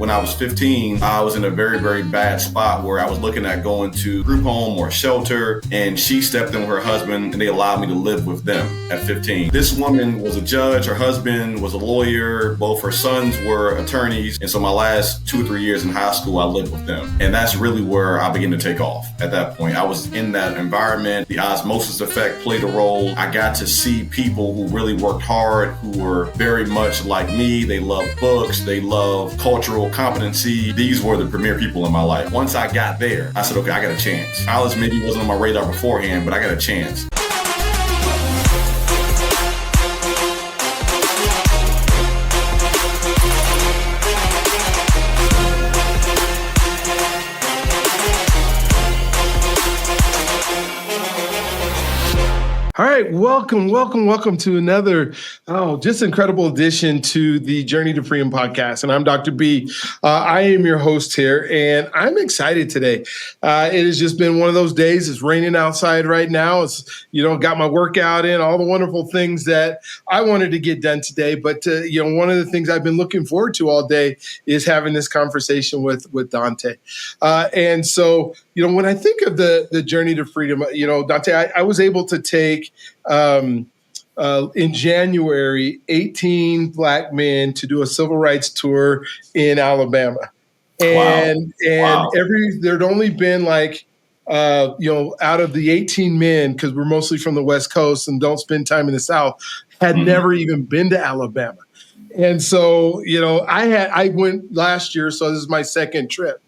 when I was 15, I was in a very, very bad spot where I was looking at going to group home or shelter, and she stepped in with her husband and they allowed me to live with them at 15. This woman was a judge, her husband was a lawyer, both her sons were attorneys, and so my last 2 or 3 years in high school, I lived with them. And that's really where I began to take off at that point. I was in that environment. The osmosis effect played a role. I got to see people who really worked hard, who were very much like me. They loved books. They loved cultural competency. These were the premier people in my life. Once I got there, I said, okay, I got a chance. College maybe wasn't on my radar beforehand, but I got a chance. All right, welcome to another just incredible addition to the Journey to Freedom podcast. And I'm Dr. B. I am your host here, and I'm excited today. It has just been one of those days. It's raining outside right now. It's, got my workout in, all the wonderful things that I wanted to get done today. But, one of the things I've been looking forward to all day is having this conversation with Dante. And so, when I think of the Journey to Freedom, Dante, I was able to take in January, 18 Black men to do a civil rights tour in Alabama. And there'd only been out of the 18 men, because we're mostly from the West Coast and don't spend time in the South, had never even been to Alabama. And so, I went last year, so this is my second trip.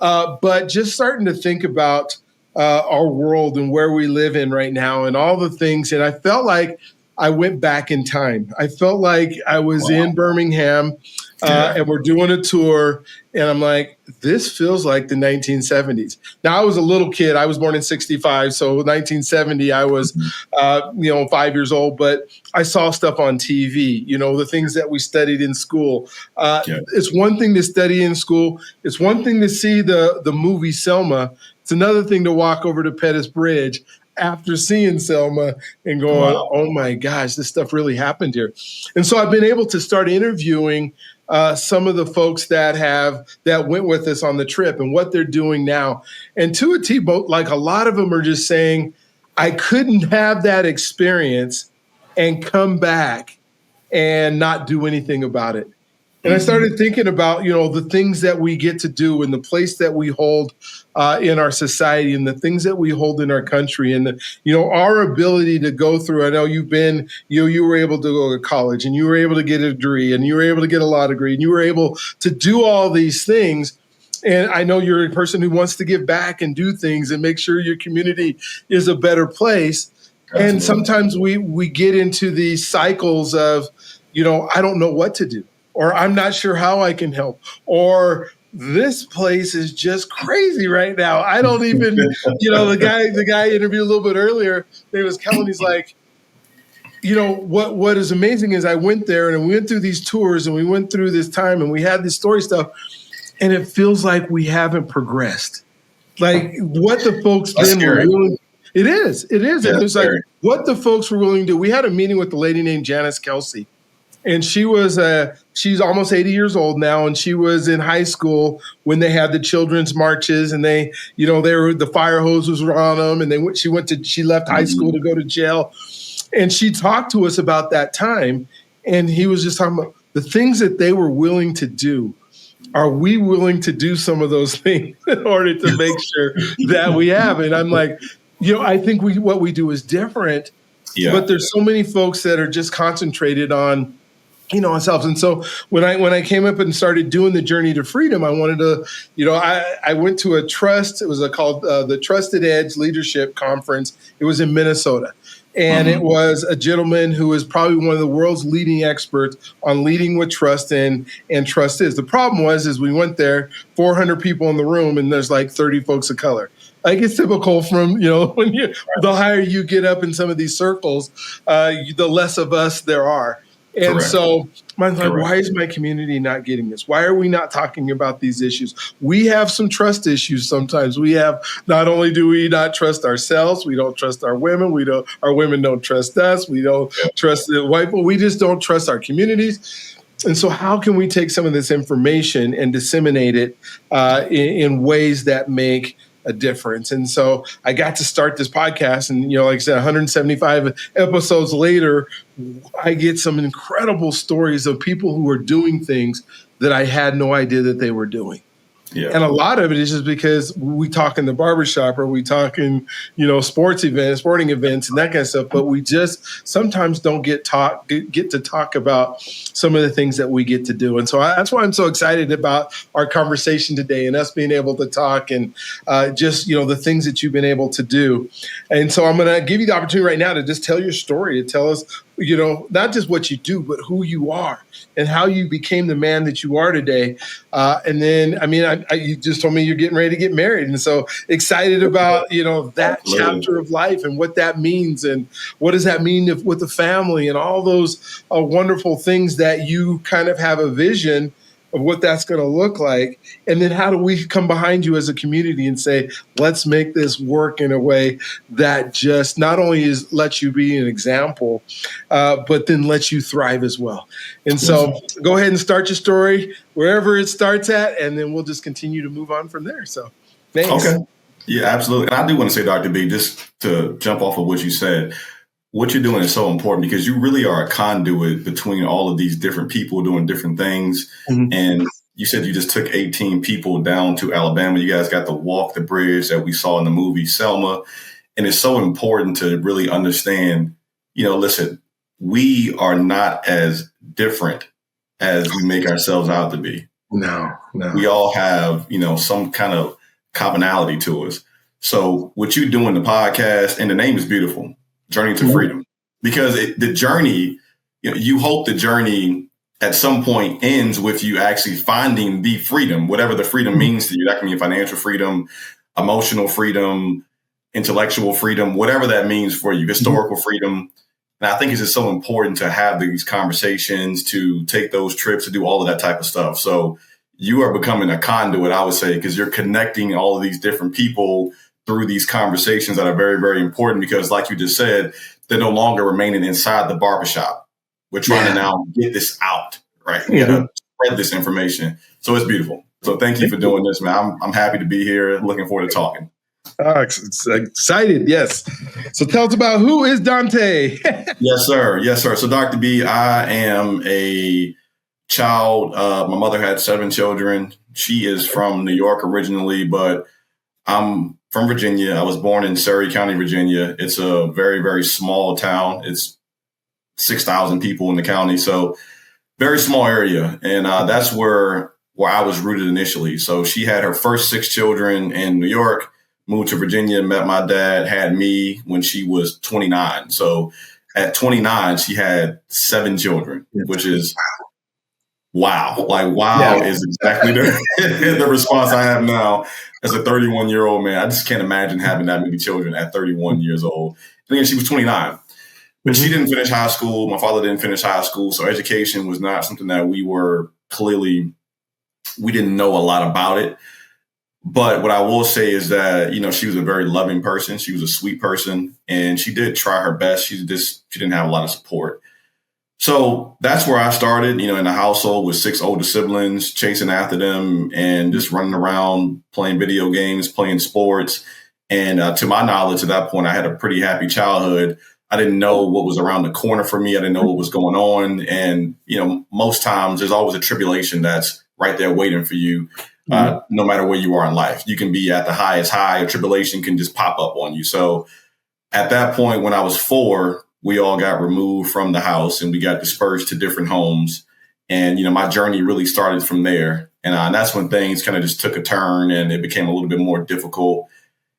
But just starting to think about our world and where we live in right now and all the things. And I felt like I went back in time. I felt like I was in Birmingham and we're doing a tour. And I'm like, this feels like the 1970s. Now, I was a little kid. I was born in 65. So 1970, I was, 5 years old. But I saw stuff on TV, the things that we studied in school. It's one thing to study in school. It's one thing to see the movie Selma. It's another thing to walk over to Pettus Bridge after seeing Selma and going, oh my gosh, this stuff really happened here. And so I've been able to start interviewing some of the folks that went with us on the trip and what they're doing now. And to a T, like a lot of them are just saying, I couldn't have that experience and come back and not do anything about it. And I started thinking about, the things that we get to do and the place that we hold in our society and the things that we hold in our country and, our ability to go through. I know you've been, you were able to go to college and you were able to get a degree and you were able to get a law degree and you were able to do all these things. And I know you're a person who wants to give back and do things and make sure your community is a better place. Absolutely. And sometimes we get into these cycles of, I don't know what to do. Or I'm not sure how I can help, or this place is just crazy right now. I don't even, the guy interviewed a little bit earlier, he was telling, he's like, what is amazing is I went there and we went through these tours and we went through this time and we had this story stuff, and it feels like we haven't progressed. Like what the folks then were willing. It is. Yeah, and it's like what the folks were willing to do. We had a meeting with a lady named Janice Kelsey. And she's almost 80 years old now, and she was in high school when they had the children's marches, and the fire hoses were on them, and she left high school to go to jail, and she talked to us about that time, and he was just talking about the things that they were willing to do. Are we willing to do some of those things in order to make sure that we have? And I'm like, I think what we do is different, but there's so many folks that are just concentrated on ourselves. And so when I came up and started doing the Journey to Freedom, I wanted to, I went to a trust. It was called the Trusted Edge Leadership Conference. It was in Minnesota. And it was a gentleman who is probably one of the world's leading experts on leading with trust and trust is. The problem is we went there, 400 people in the room, and there's like 30 folks of color. Like it's typical from, when the higher you get up in some of these circles, the less of us there are. And Correct. So I'm like, why is my community not getting this? Why are we not talking about these issues? We have some trust issues sometimes. We have, not only do we not trust ourselves, we don't trust our women, our women don't trust us, we don't trust the white people, we just don't trust our communities. And so how can we take some of this information and disseminate it in ways that make a difference? And so I got to start this podcast, and like I said, 175 episodes later, I get some incredible stories of people who are doing things that I had no idea that they were doing. Yeah. And a lot of it is just because we talk in the barbershop, or we talk in, sporting events and that kind of stuff. But we just sometimes don't get to talk about some of the things that we get to do. And so that's why I'm so excited about our conversation today and us being able to talk and just, the things that you've been able to do. And so I'm going to give you the opportunity right now to just tell your story, to tell us, not just what you do, but who you are and how you became the man that you are today. And then, you just told me you're getting ready to get married. And so excited about, that chapter of life and what that means. And what does that mean with the family and all those wonderful things that you kind of have a vision of what that's going to look like. And then how do we come behind you as a community and say, let's make this work in a way that just not only lets you be an example, but then lets you thrive as well. And so go ahead and start your story wherever it starts at, and then we'll just continue to move on from there. So thanks. Okay. Yeah, absolutely. And I do want to say, Dr. B, just to jump off of what you said, what you're doing is so important because you really are a conduit between all of these different people doing different things. Mm-hmm. And you said you just took 18 people down to Alabama. You guys got to walk the bridge that we saw in the movie Selma. And it's so important to really understand, listen, we are not as different as we make ourselves out to be. No. We all have, some kind of commonality to us. So what you do in the podcast, and the name is beautiful, Journey to Freedom, because the journey, you hope the journey at some point ends with you actually finding the freedom, whatever the freedom means to you. That can mean financial freedom, emotional freedom, intellectual freedom, whatever that means for you, historical freedom. And I think it's just so important to have these conversations, to take those trips, to do all of that type of stuff. So you are becoming a conduit, I would say, because you're connecting all of these different people through these conversations that are very, very important because, like you just said, they're no longer remaining inside the barbershop. We're trying to now get this out, right? We got to spread this information. So it's beautiful. So thank you for doing this, man. I'm happy to be here. Looking forward to talking. Excited, yes. So tell us about who is Dante. Yes, sir. So Dr. B, I am a child. My mother had 7 children. She is from New York originally, but I'm from Virginia. I was born in Surrey County, Virginia. It's a very, very small town. It's 6,000 people in the county. So very small area. And that's where I was rooted initially. So she had her first 6 children in New York, moved to Virginia, met my dad, had me when she was 29. So at 29, she had 7 children, which is wow. Like, wow is exactly the response I have now as a 31-year-old man. I just can't imagine having that many children at 31 years old. And again, she was 29. But she didn't finish high school. My father didn't finish high school. So education was not something that we didn't know a lot about it. But what I will say is that, she was a very loving person. She was a sweet person, and she did try her best. She didn't have a lot of support. So that's where I started, in a household with 6 older siblings, chasing after them and just running around, playing video games, playing sports. And to my knowledge, at that point, I had a pretty happy childhood. I didn't know what was around the corner for me. I didn't know what was going on. And, most times there's always a tribulation that's right there waiting for you, no matter where you are in life. You can be at the highest high, a tribulation can just pop up on you. So at that point, when I was 4, we all got removed from the house and we got dispersed to different homes. And, my journey really started from there. And that's when things kind of just took a turn and it became a little bit more difficult.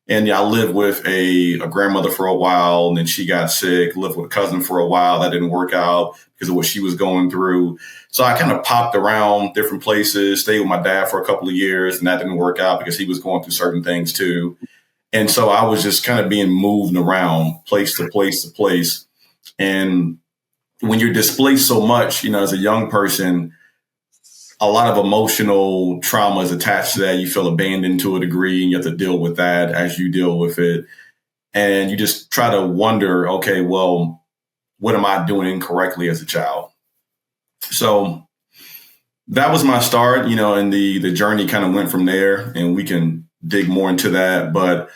And I lived with a grandmother for a while, and then she got sick, lived with a cousin for a while. That didn't work out because of what she was going through. So I kind of popped around different places, stayed with my dad for a couple of years, and that didn't work out because he was going through certain things too. And so I was just kind of being moved around place to place to place. And when you're displaced so much, as a young person, a lot of emotional trauma is attached to that. You feel abandoned to a degree, and you have to deal with that as you deal with it. And you just try to wonder, okay, well, what am I doing incorrectly as a child? So that was my start, and the journey kind of went from there, and we can dig more into that. But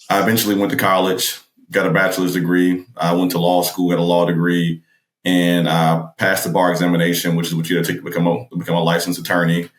I eventually went to college, got a bachelor's degree. I went to law school, got a law degree, and I passed the bar examination, which is what you have to take to become a licensed attorney.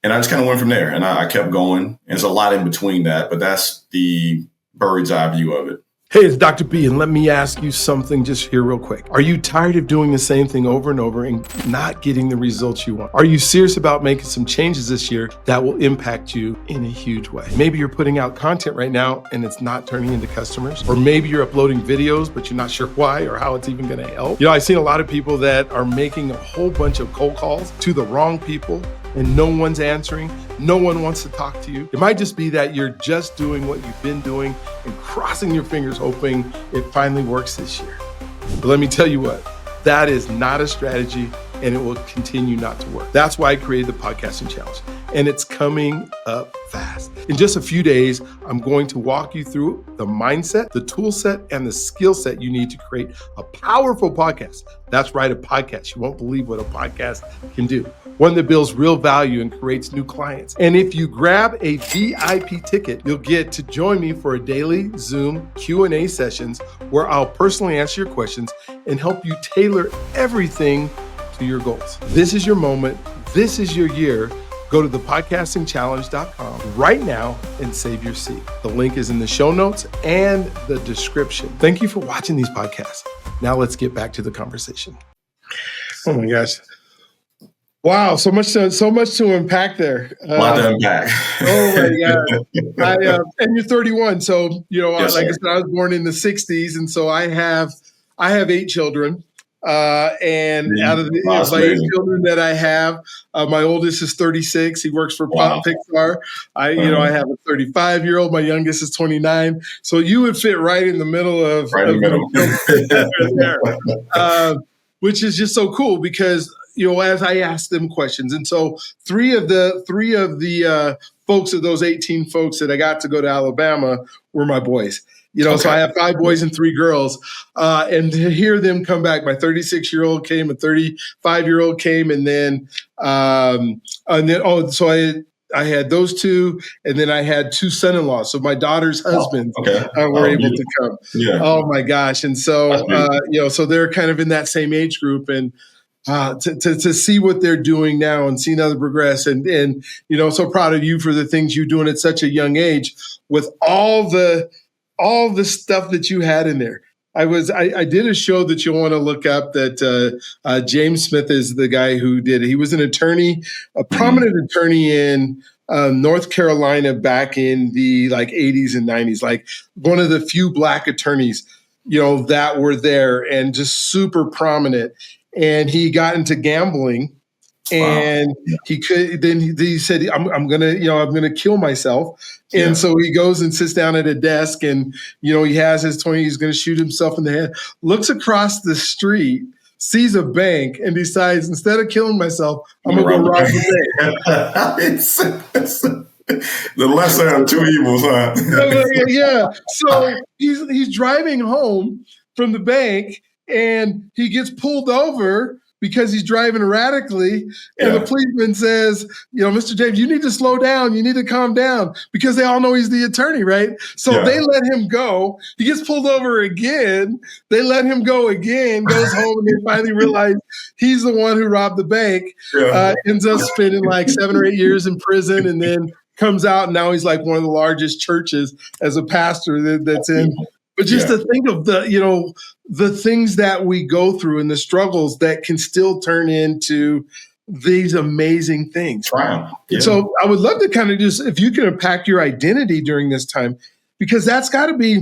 And I just kind of went from there, and I kept going. And there's a lot in between that, but that's the bird's eye view of it. Hey, it's Dr. B, and let me ask you something just here real quick. Are you tired of doing the same thing over and over and not getting the results you want? Are you serious about making some changes this year that will impact you in a huge way? Maybe you're putting out content right now and it's not turning into customers, or maybe you're uploading videos, but you're not sure why or how it's even gonna help. I've seen a lot of people that are making a whole bunch of cold calls to the wrong people, and no one's answering. No one wants to talk to you. It might just be that you're just doing what you've been doing and crossing your fingers, hoping it finally works this year. But let me tell you what, that is not a strategy, and it will continue not to work. That's why I created the Podcasting Challenge, and it's coming up fast. In just a few days, I'm going to walk you through the mindset, the tool set, and the skill set you need to create a powerful podcast. That's right, a podcast. You won't believe what a podcast can do. One that builds real value and creates new clients. And if you grab a VIP ticket, you'll get to join me for a daily Zoom Q&A sessions where I'll personally answer your questions and help you tailor everything to your goals. This is your moment. This is your year. Go to thepodcastingchallenge.com right now and save your seat. The link is in the show notes and the description. Thank you for watching these podcasts. Now let's get back to the conversation. Oh my gosh. Wow, so much to unpack there. A lot to unpack. Oh my God! And you're 31, so Yes, like sir. I said, I was born in the '60s, and so I have 8 children. And out of the That's my 8 amazing. children that I have, my oldest is 36. He works for Wow. Pixar. I have a 35-year-old. My youngest is 29. So you would fit right in the middle of Right in the middle. which is just so cool because as I asked them questions, and so three of the folks of those 18 folks that I got to go to Alabama were my boys. Okay. So I have 5 boys and 3 girls, and to hear them come back, my 36-year-old came, a 35-year-old came, and then I had those 2, and then I had 2 son-in-laws. So my daughter's husbands were able to come. Yeah. Oh my gosh! And so so they're kind of in that same age group, and to see what they're doing now and seeing how they progress, and so proud of you for the things you're doing at such a young age with all the stuff that you had in there. I did a show that you'll want to look up that James Smith is the guy who did it. He was an attorney, a prominent attorney in North Carolina back in the 80s and 90s, like one of the few Black attorneys, that were there and just super prominent. And he got into gambling. And he said, I'm gonna kill myself. And so he goes and sits down at a desk, and he has his 20, he's gonna shoot himself in the head, looks across the street, sees a bank, and decides, instead of killing myself, I'm gonna go rob the bank. The lesser of 2 evils, huh? Yeah. So he's driving home from the bank, and he gets pulled over because he's driving erratically. And the policeman says, Mr. James, you need to slow down. You need to calm down, because they all know he's the attorney, right? So they let him go. He gets pulled over again. They let him go again, goes home, and they finally realize he's the one who robbed the bank. Ends up spending 7 or 8 years in prison, and then comes out, and now he's one of the largest churches as a pastor that's in. But just to think of the things that we go through and the struggles that can still turn into these amazing things. Wow. Yeah. So I would love to kind of just, if you can unpack your identity during this time, because that's got to be,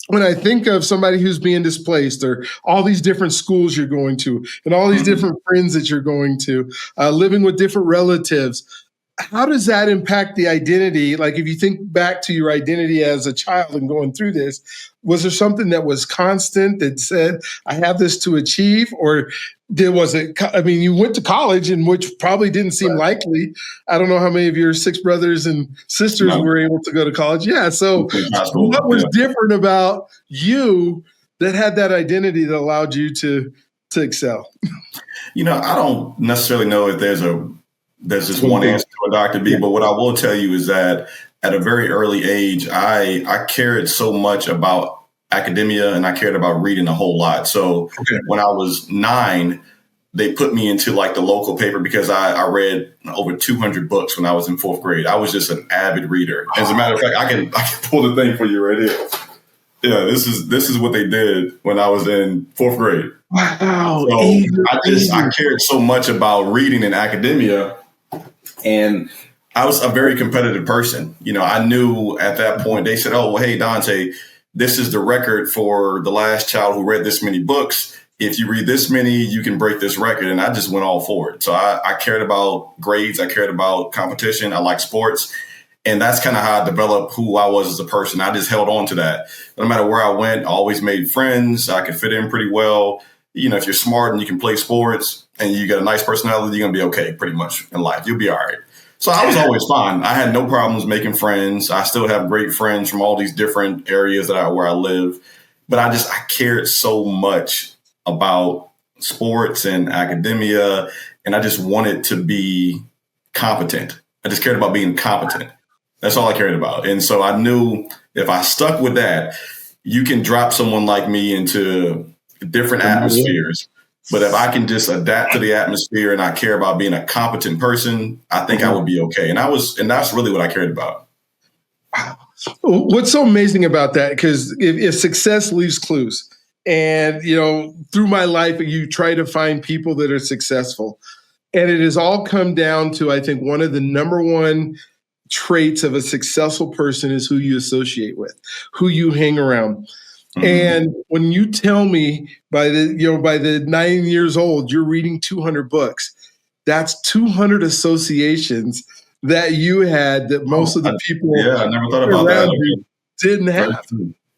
when I think of somebody who's being displaced, or all these different schools you're going to, and all these different friends that you're going to, living with different relatives, how does that impact the identity? If you think back to your identity as a child and going through this, was there something that was constant that said, I have this to achieve? Or you went to college, and which probably didn't seem likely. I don't know how many of your 6 brothers and sisters were able to go to college. Yeah. So what was different about you that had that identity that allowed you to excel? I don't necessarily know if there's a there's just one answer to a Dr. B. But what I will tell you is that at a very early age, I cared so much about academia and I cared about reading a whole lot. So when I was 9, they put me into like the local paper because I read over 200 books when I was in 4th grade. I was just an avid reader. As a matter of fact, I can pull the thing for you right here. Yeah, this is what they did when I was in 4th grade. Wow. So I cared so much about reading in academia, and I was a very competitive person. You know, I knew at that point, they said, oh, well, hey, Dante, this is the record for the last child who read this many books. If you read this many, you can break this record. And I just went all for it. So I cared about grades. I cared about competition. I like sports. And that's kind of how I developed who I was as a person. I just held on to that. No matter where I went, I always made friends. I could fit in pretty well. You know, if you're smart and you can play sports and you got a nice personality, you're going to be okay pretty much in life. You'll be all right. So I was always fine. I had no problems making friends. I still have great friends from all these different areas where I live. But I cared so much about sports and academia, and I just wanted to be competent. I just cared about being competent. That's all I cared about. And so I knew if I stuck with that, you can drop someone like me into different atmospheres. But if I can just adapt to the atmosphere and I care about being a competent person, I think I would be okay. And that's really what I cared about. Wow. What's so amazing about that? Because if success leaves clues, and, you know, through my life, you try to find people that are successful. And it has all come down to, I think, one of the number one traits of a successful person is who you associate with, who you hang around. Mm-hmm. And when you tell me by the 9 years old, you're reading 200 books, that's 200 associations that you had that most of the people I never thought about around that. you didn't have.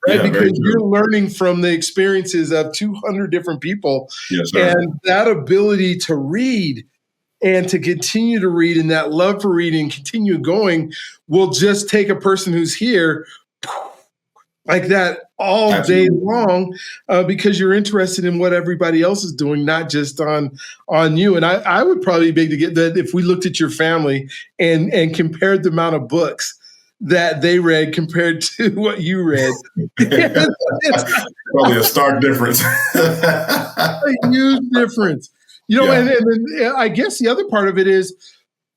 Right, because you're learning from the experiences of 200 different people. Yes, sir. And that ability to read and to continue to read and that love for reading, continue going, will just take a person who's here like that all Absolutely. Day long because you're interested in what everybody else is doing, not just on you. And I would probably beg to get that if we looked at your family and compared the amount of books that they read compared to what you read. It's probably a stark difference. A huge difference. You know, and I guess the other part of it is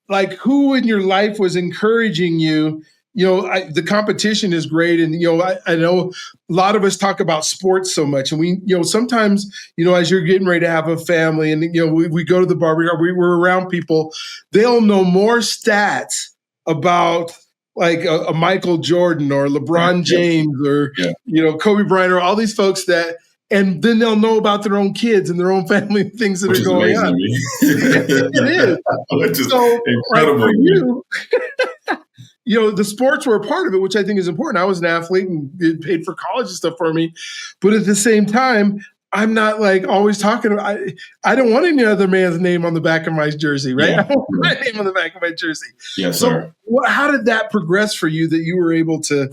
like who in your life was encouraging you. You know, the competition is great. And, you know, I know a lot of us talk about sports so much. And we, you know, sometimes, you know, as you're getting ready to have a family and, you know, we go to the barbecue, we're around people, they'll know more stats about like a Michael Jordan or LeBron James or, you know, Kobe Bryant or all these folks that, and then they'll know about their own kids and their own family and things that are going on. It is. Which is so, incredible. Like for you, you know, the sports were a part of it, which I think is important. I was an athlete and it paid for college and stuff for me. But at the same time, I'm not like always talking about, I don't want any other man's name on the back of my jersey, right? I don't want my name on the back of my jersey. Yes, sir. So how did that progress for you that you were able to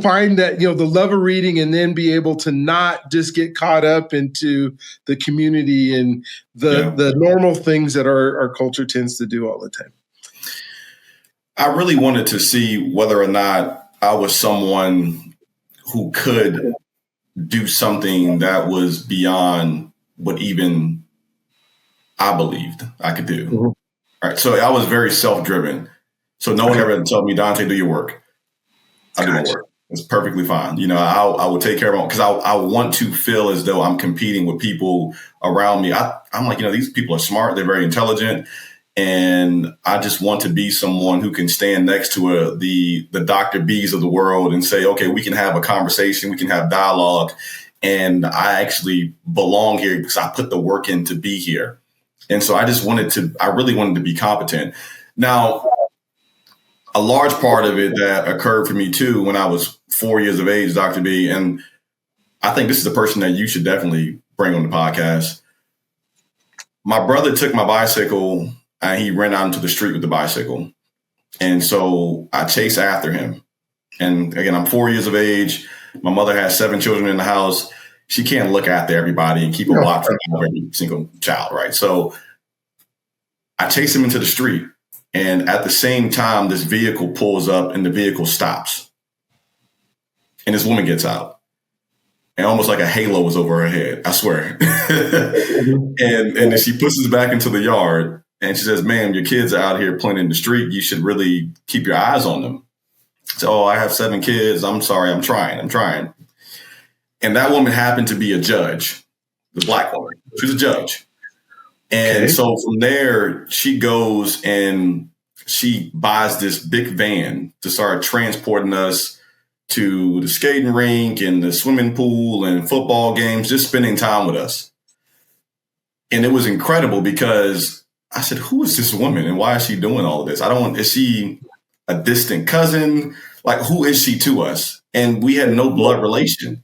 find that, you know, the love of reading and then be able to not just get caught up into the community and the normal things that our culture tends to do all the time? I really wanted to see whether or not I was someone who could do something that was beyond what even I believed I could do. Mm-hmm. All right. So I was very self-driven. So no one ever told me, Dante, do your work. I do my work. It's perfectly fine. You know, I will take care of it because I want to feel as though I'm competing with people around me. I'm like, you know, these people are smart. They're very intelligent. And I just want to be someone who can stand next to the Dr. B's of the world and say, okay, we can have a conversation, we can have dialogue. And I actually belong here because I put the work in to be here. And so I really wanted to be competent. Now, a large part of it that occurred for me too, when I was 4 years of age, Dr. B, and I think this is a person that you should definitely bring on the podcast. My brother took my bicycle and he ran out into the street with the bicycle. And so I chased after him. And again, I'm 4 years of age. My mother has 7 children in the house. She can't look after everybody and keep a watch for every single child, right? So I chase him into the street. And at the same time, this vehicle pulls up and the vehicle stops. And this woman gets out. And almost like a halo was over her head, I swear. and then she pushes back into the yard and she says, "Ma'am, your kids are out here playing in the street. You should really keep your eyes on them." So, "Oh, I have 7 kids. I'm sorry. I'm trying. And that woman happened to be a judge, the black woman. She was a judge. And so from there, she goes and she buys this big van to start transporting us to the skating rink and the swimming pool and football games, just spending time with us. And it was incredible because I said, "Who is this woman and why is she doing all of this? Is she a distant cousin? Like, who is she to us?" And we had no blood relation.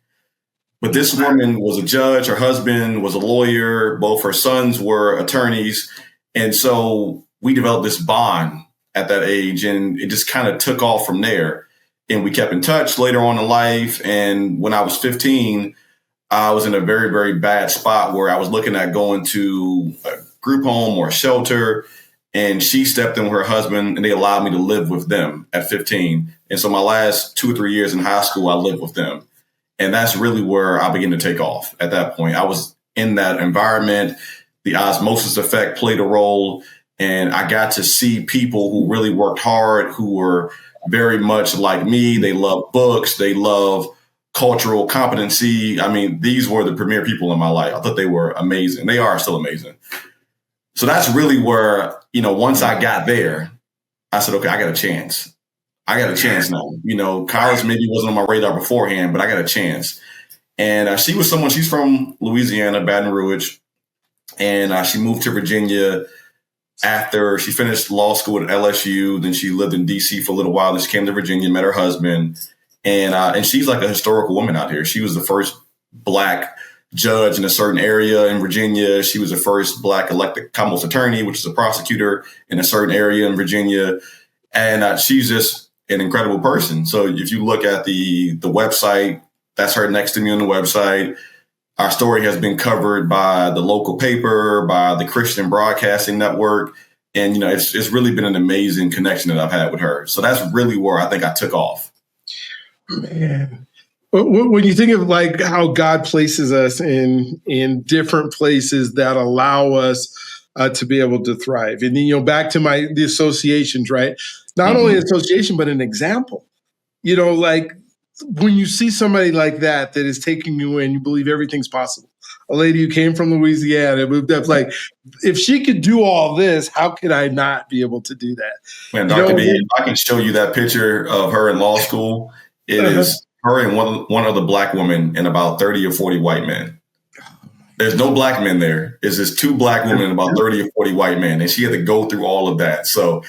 But this woman was a judge. Her husband was a lawyer. Both her sons were attorneys. And so we developed this bond at that age, and it just kind of took off from there. And we kept in touch later on in life. And when I was 15, I was in a very, very bad spot where I was looking at going to a group home or a shelter. And she stepped in with her husband and they allowed me to live with them at 15. And so my last 2 or 3 years in high school, I lived with them. And that's really where I began to take off at that point. I was in that environment. The osmosis effect played a role. And I got to see people who really worked hard, who were very much like me. They love books. They love cultural competency. I mean, these were the premier people in my life. I thought they were amazing. They are still amazing. So that's really where, once I got there, I said, okay, I got a chance. I got a chance now. College maybe wasn't on my radar beforehand, but I got a chance. And she's from Louisiana, Baton Rouge. And she moved to Virginia after she finished law school at LSU. Then she lived in DC for a little while. Then she came to Virginia, met her husband. And she's like a historical woman out here. She was the first Black judge in a certain area in Virginia. She was the first Black elected Commonwealth attorney, which is a prosecutor in a certain area in Virginia. And she's just an incredible person. So if you look at the website, that's her next to me on the website. Our story has been covered by the local paper, by the Christian Broadcasting Network. And, it's really been an amazing connection that I've had with her. So that's really where I think I took off. Man, when you think of like how God places us in different places that allow us to be able to thrive. And then, back to the associations, right? Not only an association, but an example. Like when you see somebody like that is taking you in, you believe everything's possible. A lady who came from Louisiana, moved up, like, if she could do all this, how could I not be able to do that? Man, Dr. B, if I can show you that picture of her in law school, it is her and one other Black woman and about 30 or 40 white men. There's no Black men there. It's just 2 Black women and about 30 or 40 white men. And she had to go through all of that. So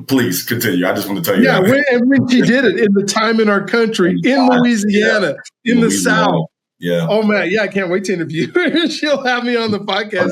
please continue. I just want to tell you. Yeah, when she did it in the time in our country, in Louisiana, in the South. Yeah. Oh, man. Yeah, I can't wait to interview her. She'll have me on the podcast.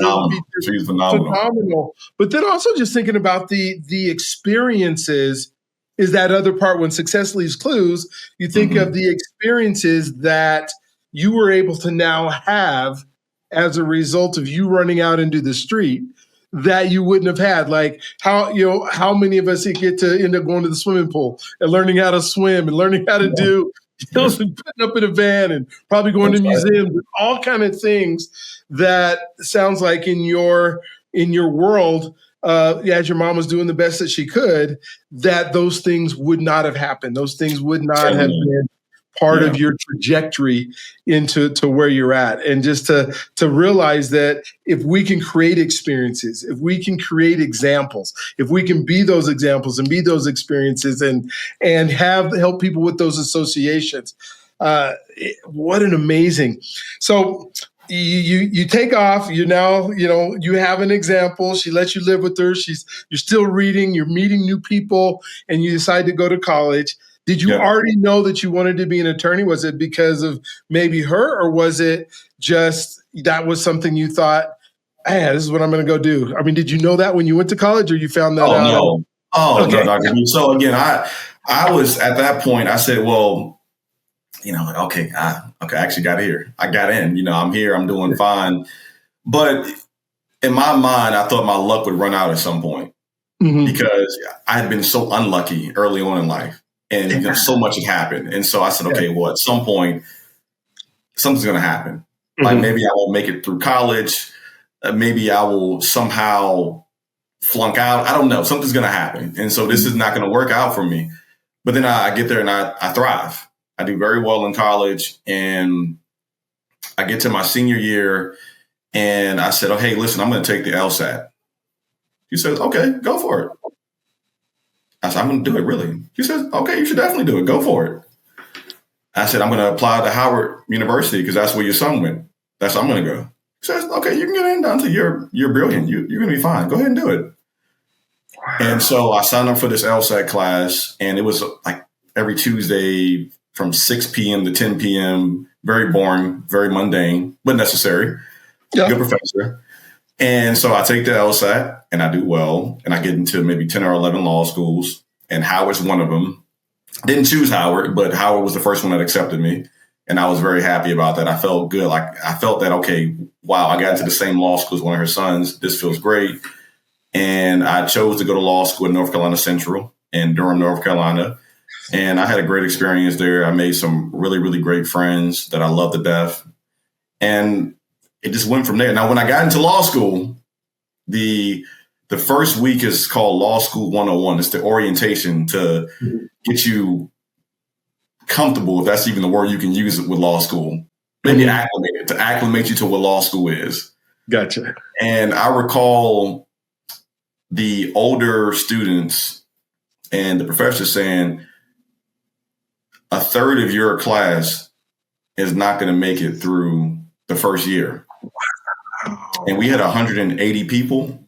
She's phenomenal. But then also just thinking about the experiences is that other part. When success leaves clues, you think of the experiences that you were able to now have as a result of you running out into the street that you wouldn't have had. Like how many of us get to end up going to the swimming pool and learning how to swim and learning how to do, and putting up in a van and probably going to museums, all kind of things that sounds like in your world, as your mom was doing the best that she could, that those things would not have happened. Those things would not have been part of your trajectory into where you're at. And just to realize that if we can create experiences, if we can create examples, if we can be those examples and be those experiences and help people with those associations, what an amazing. So you take off, you now, you have an example. She lets you live with her. You're still reading, you're meeting new people, and you decide to go to college. Did you already know that you wanted to be an attorney? Was it because of maybe her, or was it just that was something you thought, hey, this is what I'm going to go do? I mean, did you know that when you went to college, or you found that out? No. No, Dr. B. So again, I was at that point, I said, well, I actually got here. I got in, I'm here, I'm doing fine. But in my mind, I thought my luck would run out at some point because I had been so unlucky early on in life, and so much had happened. And so I said, okay, well, at some point, something's going to happen. Like maybe I won't make it through college. Maybe I will somehow flunk out. I don't know. Something's going to happen. And so this is not going to work out for me. But then I get there and I thrive. I do very well in college. And I get to my senior year and I said, oh, hey, listen, I'm going to take the LSAT. He says, okay, go for it. I said, I'm going to do it, really? He says, okay, you should definitely do it. Go for it. I said, I'm going to apply to Howard University because that's where your son went. That's where I'm going to go. He says, okay, you can get in, Dante. You're brilliant. You're going to be fine. Go ahead and do it. Wow. And so I signed up for this LSAT class, and it was like every Tuesday from 6 p.m. to 10 p.m. Very boring, very mundane, but necessary. Yeah. Good professor. And so I take the LSAT, and I do well, and I get into maybe 10 or 11 law schools, and Howard's one of them. Didn't choose Howard, but Howard was the first one that accepted me. And I was very happy about that. I felt good. Like I felt that, okay, wow, I got into the same law school as one of her sons. This feels great. And I chose to go to law school at North Carolina Central in Durham, North Carolina. And I had a great experience there. I made some really, really great friends that I love to death. And it just went from there. Now, when I got into law school, the first week is called Law School 101. It's the orientation to get you comfortable, if that's even the word you can use it with law school. Maybe to acclimate you to what law school is. Gotcha. And I recall the older students and the professor saying, a third of your class is not going to make it through the first year. Wow. And we had 180 people.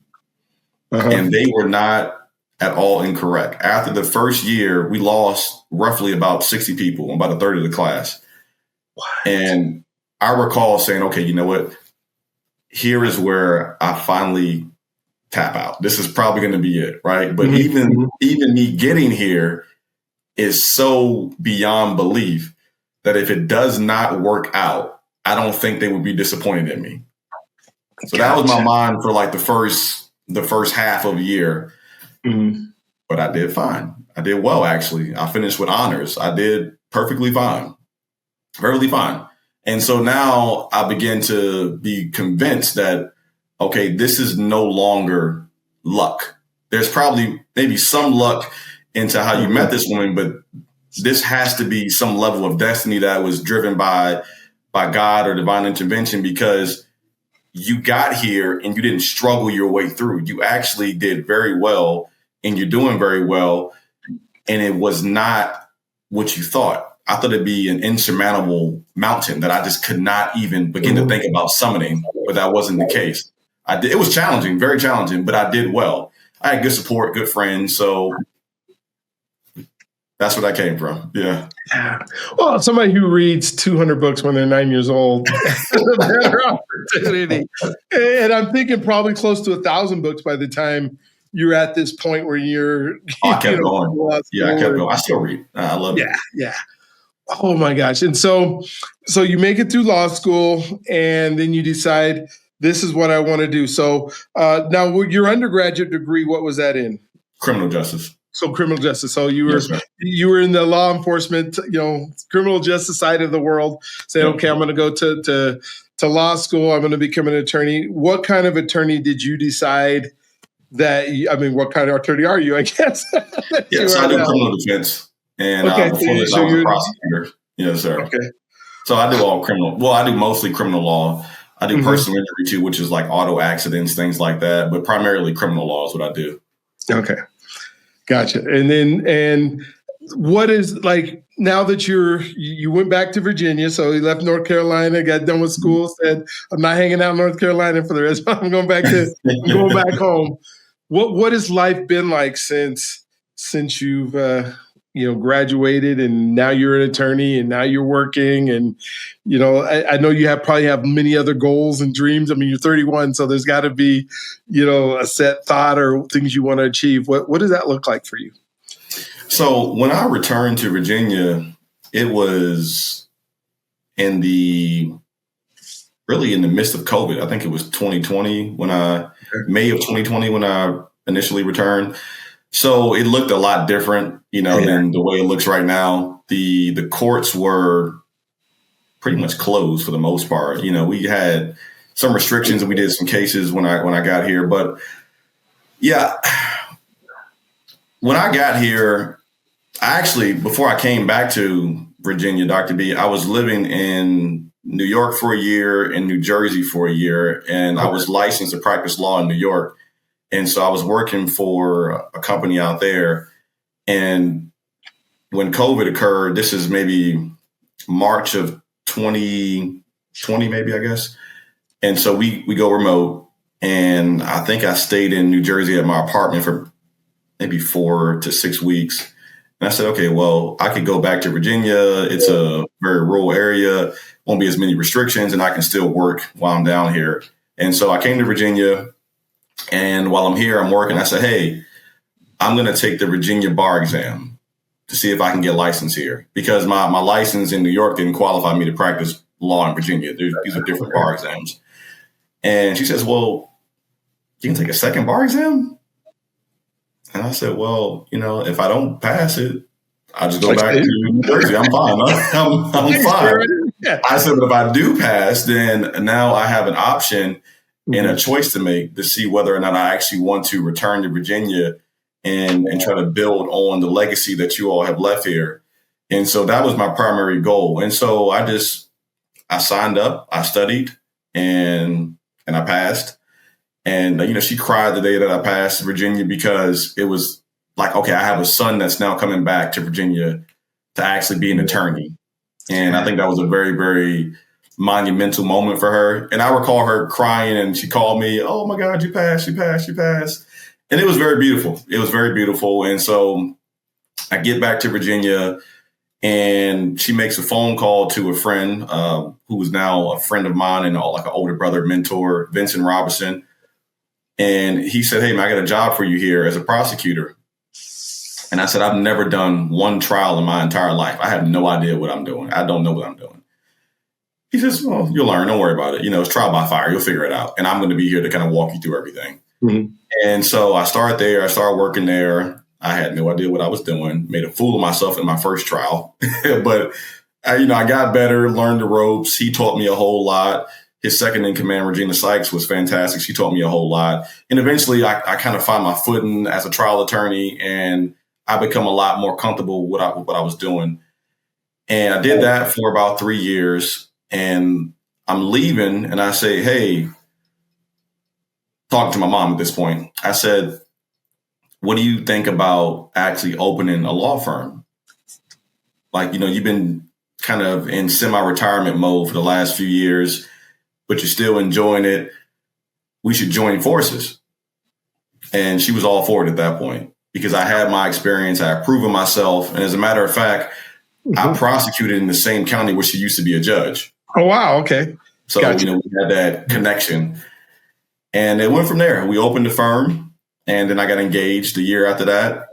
And they were not at all incorrect. After the first year, we lost roughly about 60 people, about a third of the class. What? And I recall saying, okay, you know what? Here is where I finally tap out. This is probably going to be it, right? But even me getting here is so beyond belief that if it does not work out, I don't think they would be disappointed in me. So that was my mind for like the first half of the year. But I did fine. I did well, actually. I finished with honors. I did perfectly fine. Perfectly fine. And so now I begin to be convinced that, okay, this is no longer luck. There's probably maybe some luck into how you met this woman, but this has to be some level of destiny that was driven by God or divine intervention, because you got here and you didn't struggle your way through. You actually did very well, and you're doing very well. And it was not what you thought. I thought it'd be an insurmountable mountain that I just could not even begin to think about summiting, but that wasn't the case. It was challenging, very challenging, but I did well. I had good support, good friends. So that's where that came from. Yeah. Well, somebody who reads 200 books when they're 9 years old has a better opportunity. And I'm thinking probably close to 1,000 books by the time you're at this point where you're. I kept going. Yeah, I kept going. I still read. I love it. Yeah. Oh my gosh. And so you make it through law school, and then you decide this is what I want to do. So now your undergraduate degree, what was that in? Criminal justice. So criminal justice. So you were in the law enforcement, criminal justice side of the world, saying, okay, I'm going to go to law school. I'm going to become an attorney. What kind of attorney did you decide what kind of attorney are you, I guess? So I do criminal defense. And before this, I was a prosecutor. Yes, sir. Okay. So I do all criminal. Well, I do mostly criminal law. I do personal injury too, which is like auto accidents, things like that. But primarily criminal law is what I do. Okay. Gotcha. And what is, like, now that you went back to Virginia, so you left North Carolina, got done with school, said, I'm not hanging out in North Carolina for the rest of I'm going back home. What has life been like since you've graduated, and now you're an attorney, and now you're working, and I know you probably have many other goals and dreams. I mean, you're 31, so there's got to be a set thought or things you want to achieve. What does that look like for you? So when I returned to Virginia, it was in the really in the midst of COVID. I think it was 2020 May of 2020 when I initially returned. So it looked a lot different, than the way it looks right now. The courts were pretty much closed for the most part. We had some restrictions and we did some cases when I got here. But yeah, when I got here, before I came back to Virginia, Dr. B, I was living in New York for a year, in New Jersey for a year, and I was licensed to practice law in New York. And so I was working for a company out there. And when COVID occurred, this is maybe March of 2020, maybe, I guess. And so we go remote. And I think I stayed in New Jersey at my apartment for maybe 4 to 6 weeks. And I said, okay, well, I could go back to Virginia. It's a very rural area, won't be as many restrictions, and I can still work while I'm down here. And so I came to Virginia. And while I'm here, I'm working. I said, hey, I'm going to take the Virginia bar exam to see if I can get licensed here, because my license in New York didn't qualify me to practice law in Virginia. These are different bar exams. And she says, well, you can take a second bar exam? And I said, well, if I don't pass it, I'll just go back to New Jersey. I'm fine. I'm fine. I said, but if I do pass, then now I have an option and a choice to make to see whether or not I actually want to return to Virginia and try to build on the legacy that you all have left here. And so that was my primary goal. And so I signed up, I studied, and I passed. And, she cried the day that I passed Virginia, because it was like, okay, I have a son that's now coming back to Virginia to actually be an attorney. And I think that was a very, very monumental moment for her. And I recall her crying, and she called me, oh my God, you passed. And it was very beautiful. And so I get back to Virginia, and she makes a phone call to a friend who is now a friend of mine and like an older brother mentor, Vincent Robinson. And he said, hey, man, I got a job for you here as a prosecutor. And I said, I've never done one trial in my entire life. I have no idea what I'm doing. I don't know what I'm doing. He says, well, you'll learn. Don't worry about it. It's trial by fire. You'll figure it out. And I'm going to be here to kind of walk you through everything. Mm-hmm. And so I started there. I started working there. I had no idea what I was doing. Made a fool of myself in my first trial. But, I got better, learned the ropes. He taught me a whole lot. His second in command, Regina Sykes, was fantastic. She taught me a whole lot. And eventually I kind of find my footing as a trial attorney, and I become a lot more comfortable with what I was doing. And I did that for about 3 years. And I'm leaving, and I say, hey, talking to my mom at this point, I said, what do you think about actually opening a law firm? Like, you've been kind of in semi-retirement mode for the last few years, but you're still enjoying it. We should join forces. And she was all for it at that point, because I had my experience. I had proven myself. And as a matter of fact, I prosecuted in the same county where she used to be a judge. Oh, wow. Okay. So, we had that connection, and it went from there. We opened the firm, and then I got engaged a year after that.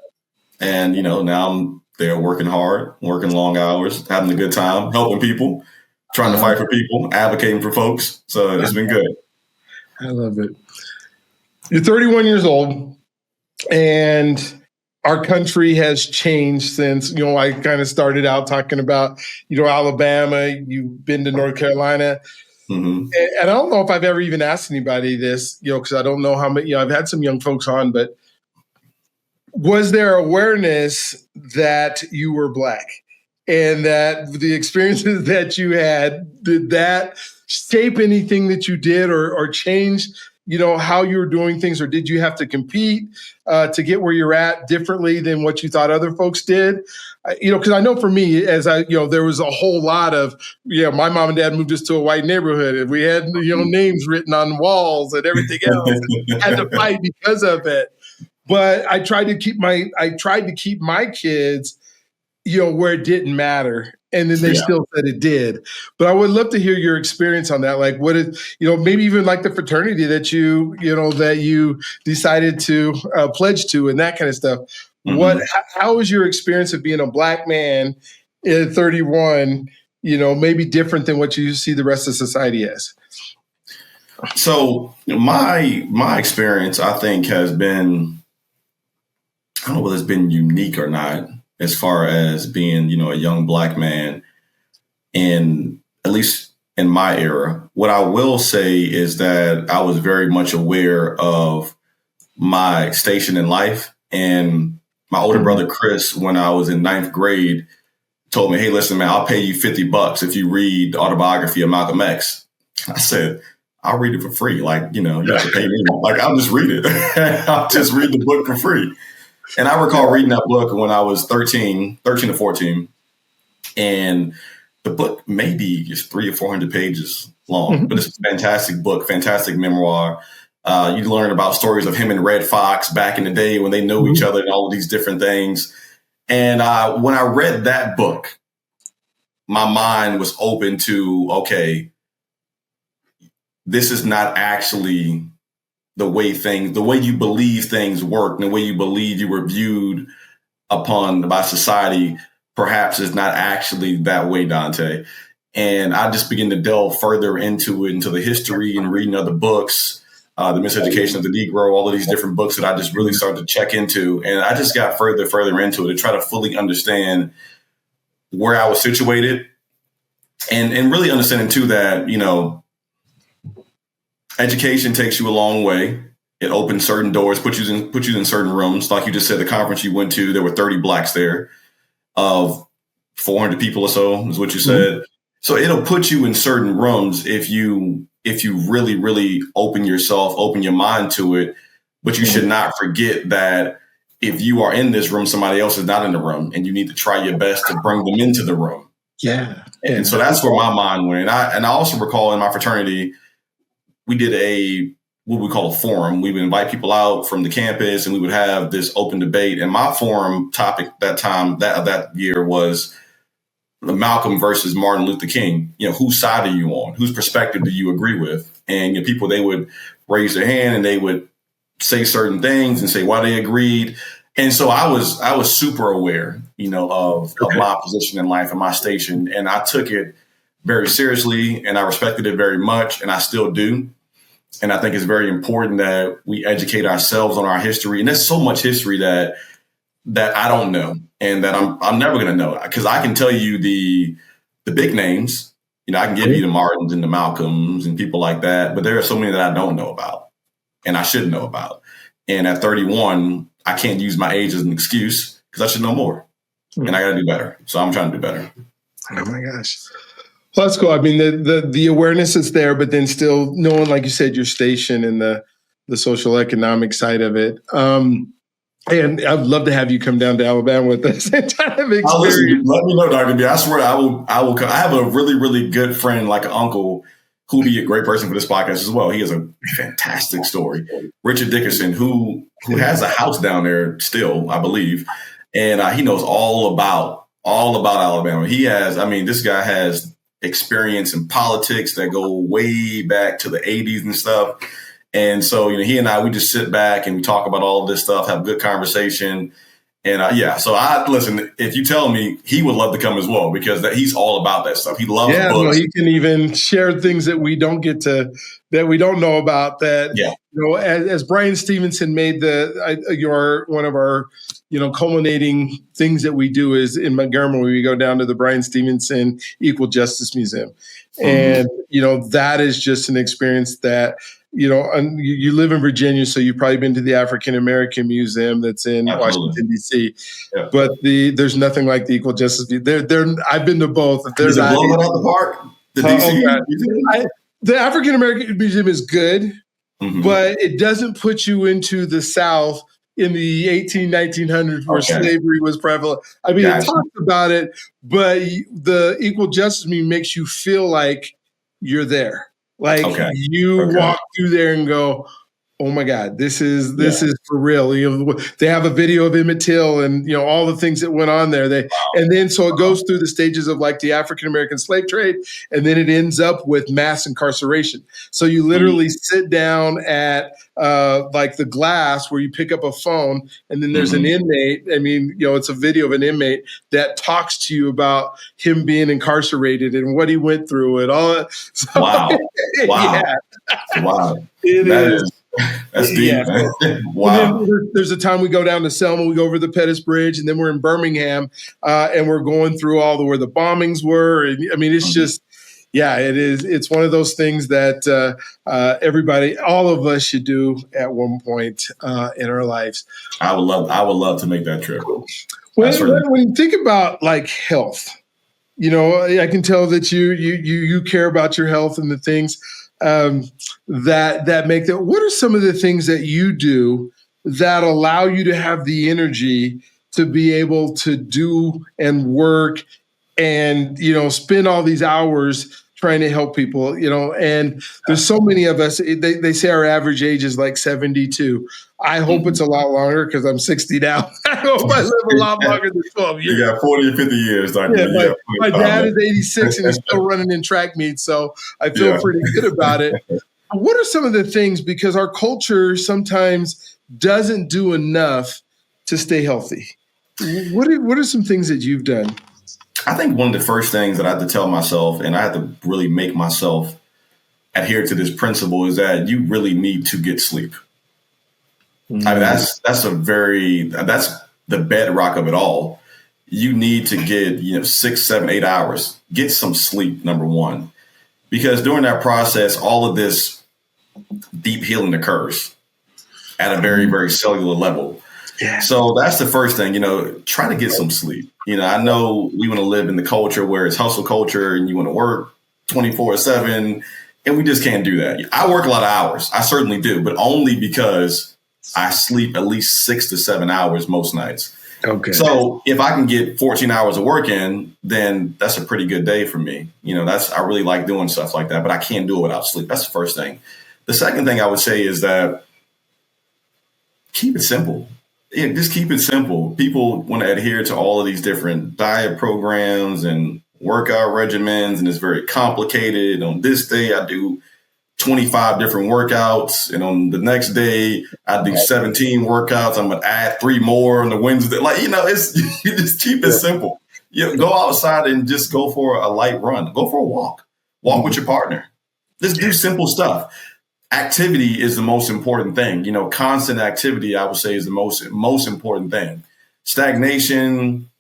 And, now I'm there working hard, working long hours, having a good time, helping people, trying to fight for people, advocating for folks. So it's been good. I love it. You're 31 years old, and our country has changed since, I kind of started out talking about, Alabama, you've been to North Carolina. Mm-hmm. And I don't know if I've ever even asked anybody this, because I don't know how many, I've had some young folks on, but was there awareness that you were Black, and that the experiences that you had, did that shape anything that you did or change, how you were doing things? Or did you have to compete to get where you're at differently than what you thought other folks did? Because I know for me, there was a whole lot of, my mom and dad moved us to a white neighborhood, and we had, names written on walls and everything else. Had to fight because of it. But I tried to keep my kids, where it didn't matter. And then they still said it did. But I would love to hear your experience on that. Like, what is, maybe even like the fraternity that that you decided to pledge to, and that kind of stuff. Mm-hmm. How was your experience of being a Black man at 31, maybe different than what you see the rest of society as? So my experience, I think, has been, I don't know whether it's been unique or not, as far as being, a young black man, and at least in my era. What I will say is that I was very much aware of my station in life. And my older brother, Chris, when I was in ninth grade, told me, "Hey, listen, man, I'll pay you $50 if you read the autobiography of Malcolm X." I said, "I'll read it for free. Like, you have to pay me. Like, I'll just read it. I'll just read the book for free." And I recall reading that book when I was 13 to 14. And the book maybe is 300 or 400 pages long, but it's a fantastic book, fantastic memoir. You learn about stories of him and Red Fox back in the day when they knew each other and all of these different things. And when I read that book, my mind was open to, okay, this is not actually the way you believe things work, and the way you believe you were viewed upon by society, perhaps is not actually that way, Dante. And I just began to delve further into it, into the history and reading other books, The Miseducation of the Negro, all of these different books that I just really started to check into. And I just got further into it to try to fully understand where I was situated, and really understanding too that, education takes you a long way. It opens certain doors, puts you in certain rooms. Like you just said, the conference you went to, there were 30 blacks there of 400 people or so, is what you said. So it'll put you in certain rooms if you really, really open your mind to it. But you should not forget that if you are in this room, somebody else is not in the room, and you need to try your best to bring them into the room. Yeah. And so that's where my mind went. And I also recall in my fraternity, we did what we call a forum. We would invite people out from the campus, and we would have this open debate. And my forum topic that year was the Malcolm versus Martin Luther King. Whose side are you on? Whose perspective do you agree with? And people, they would raise their hand and they would say certain things and say why they agreed. And so I was super aware, of my position in life and my station. And I took it very seriously, and I respected it very much, and I still do. And I think it's very important that we educate ourselves on our history. And there's so much history that I don't know, and that I'm never going to know, because I can tell you the big names. I can give you the Martins and the Malcolms and people like that, but there are so many that I don't know about, and I should know about. And at 31, I can't use my age as an excuse, because I should know more, and I got to do better. So I'm trying to do better. Oh my gosh. Well, that's cool. I mean, the awareness is there, but then still knowing, like you said, your station and the social economic side of it. And I'd love to have you come down to Alabama with us and kind of experience. Listen, let me know, Dr. B. I swear I will come. I have a really, really good friend, like an uncle, who'll be a great person for this podcast as well. He has a fantastic story. Richard Dickerson, who has a house down there still, I believe. And he knows all about Alabama. This guy has experience in politics that go way back to the 80s and stuff. And so, he and I, we just sit back and we talk about all of this stuff, have a good conversation. And so listen, if you tell me, he would love to come as well, because he's all about that stuff. He loves books. Well, he can even share things that we don't know about that, as Brian Stevenson made one of our, culminating things that we do is in Montgomery, we go down to the Brian Stevenson Equal Justice Museum. And, that is just an experience that, and you live in Virginia, so you've probably been to the African American Museum that's in Washington, D.C. Yeah. But there's nothing like the Equal Justice Museum. I've been to both. Is it blowing out the park? The DC? The African American Museum is good, but it doesn't put you into the South in the 1900s where slavery was prevalent. It talks about it, but the Equal Justice Museum makes you feel like you're there. Like you walk through there and go, oh my God, this is for real. They have a video of Emmett Till and all the things that went on there. And then so it goes through the stages of like the African American slave trade, and then it ends up with mass incarceration. So you literally sit down at like the glass where you pick up a phone, and then there's an inmate. I mean, it's a video of an inmate that talks to you about him being incarcerated and what he went through and all that. So, Wow. Yeah. Wow. It is. That's deep, Yeah. man. Wow. And then there's a time we go down to Selma, we go over the Pettus Bridge, and then we're in Birmingham, and we're going through all where the bombings were. And I mean, it's just, it is. It's one of those things that everybody, all of us, should do at one point in our lives. I would love to make that trip. When you think about like health, I can tell that you care about your health and the things that make that. What are some of the things that you do that allow you to have the energy to be able to do and work and spend all these hours trying to help people? And there's so many of us. They say our average age is like 72. I hope it's a lot longer because I'm 60 now. I hope I live a lot longer than 12 years. You got 40 or 50 years, Dr. Yeah, my dad is 86 and he's still running in track meets, so I feel pretty good about it. What are some of the things, because our culture sometimes doesn't do enough to stay healthy? What are some things that you've done? I think one of the first things that I had to tell myself, and I had to really make myself adhere to this principle, is that you really need to get sleep. I mean, that's the bedrock of it all. You need to get 6, 7, 8 hours. Get some sleep, number one, because during that process, all of this deep healing occurs at a very, very cellular level. Yeah. So that's the first thing. Try to get some sleep. I know we want to live in the culture where it's hustle culture, and you want to work 24/7, and we just can't do that. I work a lot of hours. I certainly do, but only because I sleep at least 6 to 7 hours most nights. Okay. So if I can get 14 hours of work in, then that's a pretty good day for me. I really like doing stuff like that, but I can't do it without sleep. That's the first thing. The second thing I would say is that keep it simple. Just keep it simple. People want to adhere to all of these different diet programs and workout regimens, and it's very complicated. On this day, I do 25 different workouts, and on the next day I do 17 workouts. I'm gonna add 3 more on the Wednesday. It's you just keep it simple. Go outside and just go for a light run. Go for a walk. Walk with your partner. Just do simple stuff. Activity is the most important thing. Constant activity, I would say, is the most important thing. Stagnation,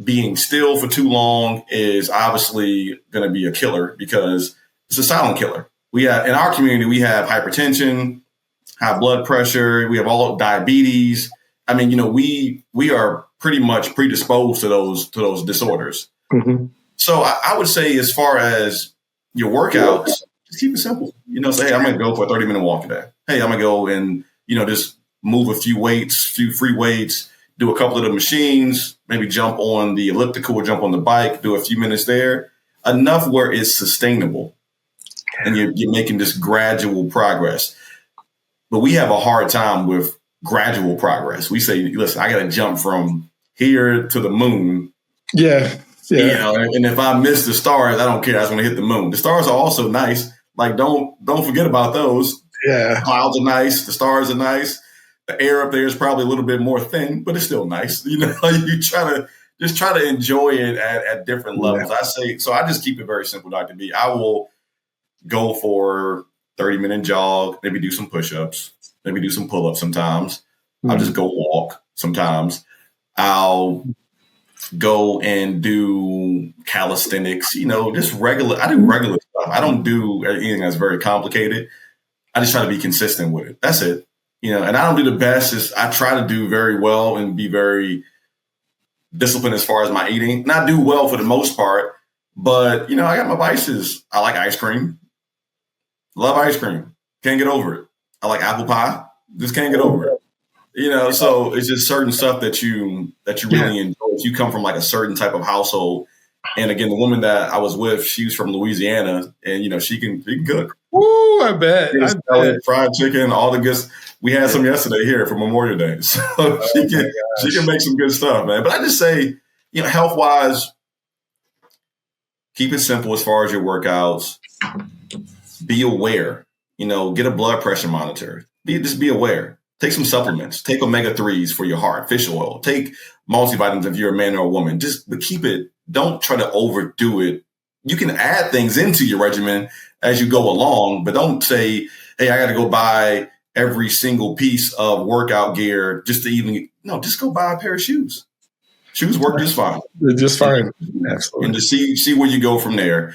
being still for too long, is obviously going to be a killer, because it's a silent killer. In our community, we have hypertension, high blood pressure, we have all diabetes. I mean, we are pretty much predisposed to those disorders. Mm-hmm. So I would say, as far as your workouts, just keep it simple. Say, hey, I'm going to go for a 30-minute walk today. Hey, I'm going to go and, just move a few free weights, do a couple of the machines, maybe jump on the elliptical or jump on the bike, do a few minutes there, enough where it's sustainable. And you're making this gradual progress. But we have a hard time with gradual progress. We say, listen, I got to jump from here to the moon. Yeah. And if I miss the stars, I don't care. I just want to hit the moon. The stars are also nice. Like, don't forget about those. Yeah. Clouds are nice. The stars are nice. The air up there is probably a little bit more thin, but it's still nice. You try to enjoy it at different levels. Yeah. I say, so I just keep it very simple, Dr. B. I will go for 30-minute jog, maybe do some push-ups, maybe do some pull-ups sometimes. Mm-hmm. I'll just go walk sometimes. I'll go and do calisthenics, just regular. I do regular stuff. I don't do anything that's very complicated. I just try to be consistent with it. That's it. And I don't do the best. I try to do very well and be very disciplined as far as my eating. And I do well for the most part, but I got my vices. I like ice cream. Love ice cream. Can't get over it. I like apple pie. Just can't get over it. So it's just certain stuff that you really enjoy. If you come from like a certain type of household, and again, the woman that I was with, she's from Louisiana, and she can cook. Ooh, I bet. I bet. Fried chicken, all the good. We had some yesterday here for Memorial Day, so she can make some good stuff, man. But I just say, health wise, keep it simple as far as your workouts. Be aware. Get a blood pressure monitor. Just be aware. Take some supplements. Take omega-3s for your heart, fish oil. Take multivitamins if you're a man or a woman. But keep it. Don't try to overdo it. You can add things into your regimen as you go along, but don't say, hey, I got to go buy every single piece of workout gear just go buy a pair of shoes. Shoes work just fine. They're just fine. Absolutely. And to see where you go from there.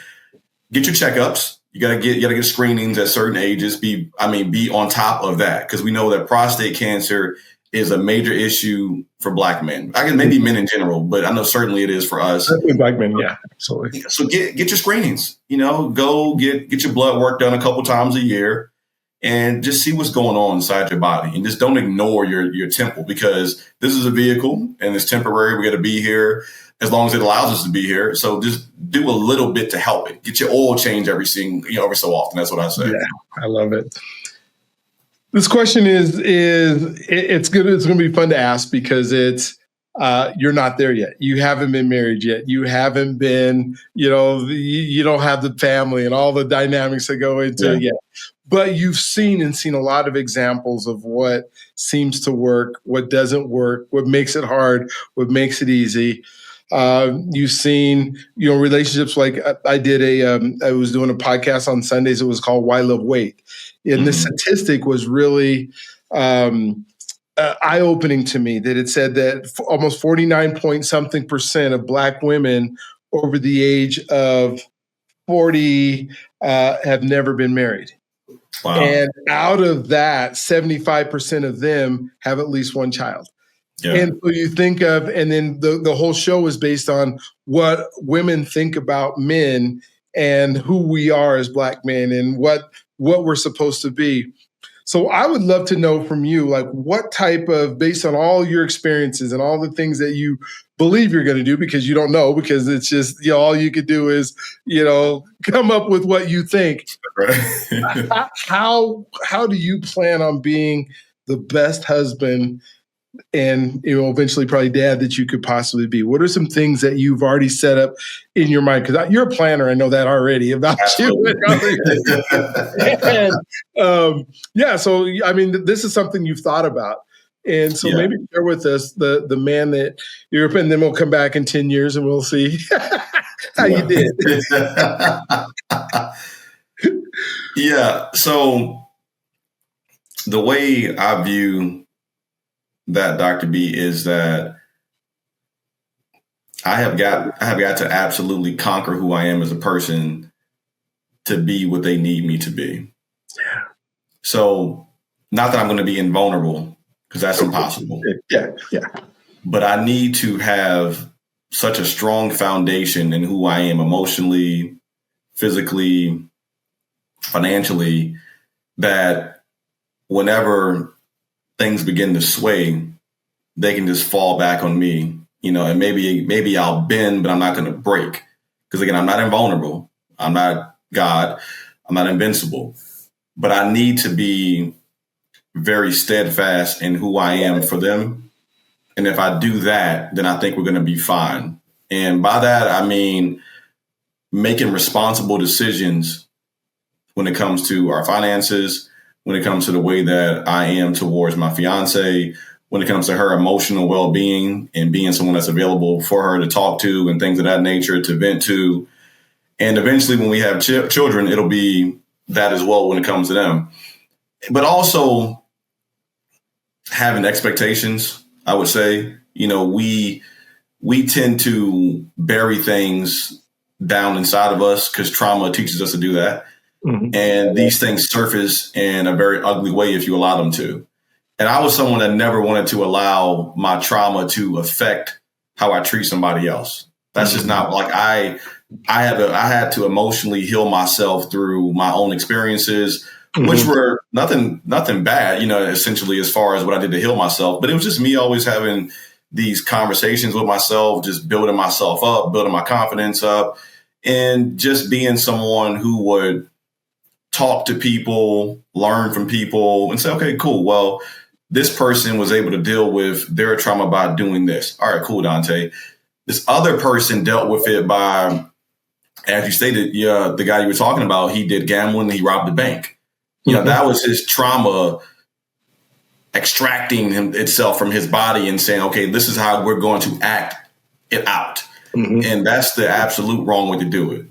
Get your checkups. You gotta get screenings at certain ages. Be on top of that, because we know that prostate cancer is a major issue for Black men. I guess maybe men in general, but I know certainly it is for us. Certainly Black men, yeah, absolutely. So get your screenings. Go get your blood work done a couple times a year, and just see what's going on inside your body, and just don't ignore your temple, because this is a vehicle and it's temporary. We got to be here as long as it allows us to be here. So just do a little bit to help it. Get your oil change every so often. That's what I say. Yeah, I love it. This question is it's good. It's going to be fun to ask, because it's you're not there yet. You haven't been married yet. You haven't been, you don't have the family and all the dynamics that go into it yet. But you've seen a lot of examples of what seems to work, what doesn't work, what makes it hard, what makes it easy. You've seen, relationships like I was doing a podcast on Sundays. It was called Why Love Wait. And the statistic was really eye-opening to me, that it said that almost 49-point-something% of Black women over the age of 40 have never been married. Wow. And out of that, 75% of them have at least one child. Yeah. And so you think of, and then the whole show is based on what women think about men and who we are as Black men and what we're supposed to be. So I would love to know from you, like, what type of, based on all your experiences and all the things that you believe you're going to do, because you don't know, because it's just, all you could do is, come up with what you think. Right. How do you plan on being the best husband and eventually probably dad that you could possibly be? What are some things that you've already set up in your mind? Because you're a planner, I know that already about you. And, so this is something you've thought about, and so maybe share with us the man that you're, and then we'll come back in 10 years and we'll see how you did. So the way I view that, Dr. B, is that I have got to absolutely conquer who I am as a person to be what they need me to be. Yeah. So not that I'm going to be invulnerable, because that's impossible. Yeah. But I need to have such a strong foundation in who I am emotionally, physically, financially, that whenever things begin to sway, they can just fall back on me, and maybe I'll bend, but I'm not going to break. Because again, I'm not invulnerable. I'm not God. I'm not invincible. But I need to be very steadfast in who I am for them. And if I do that, then I think we're going to be fine. And by that, I mean making responsible decisions when it comes to our finances, when it comes to the way that I am towards my fiance, when it comes to her emotional well-being and being someone that's available for her to talk to and things of that nature, to vent to. And eventually when we have children, it'll be that as well when it comes to them. But also having expectations, I would say. We tend to bury things down inside of us because trauma teaches us to do that. Mm-hmm. And these things surface in a very ugly way if you allow them to. And I was someone that never wanted to allow my trauma to affect how I treat somebody else. That's just not like I had to emotionally heal myself through my own experiences, which were nothing bad, essentially as far as what I did to heal myself. But it was just me always having these conversations with myself, just building myself up, building my confidence up, and just being someone who would talk to people, learn from people, and say, okay, cool. Well, this person was able to deal with their trauma by doing this. All right, cool, Dante. This other person dealt with it by, as you stated, the guy you were talking about, he did gambling, he robbed the bank. That was his trauma extracting itself from his body and saying, okay, this is how we're going to act it out. And that's the absolute wrong way to do it.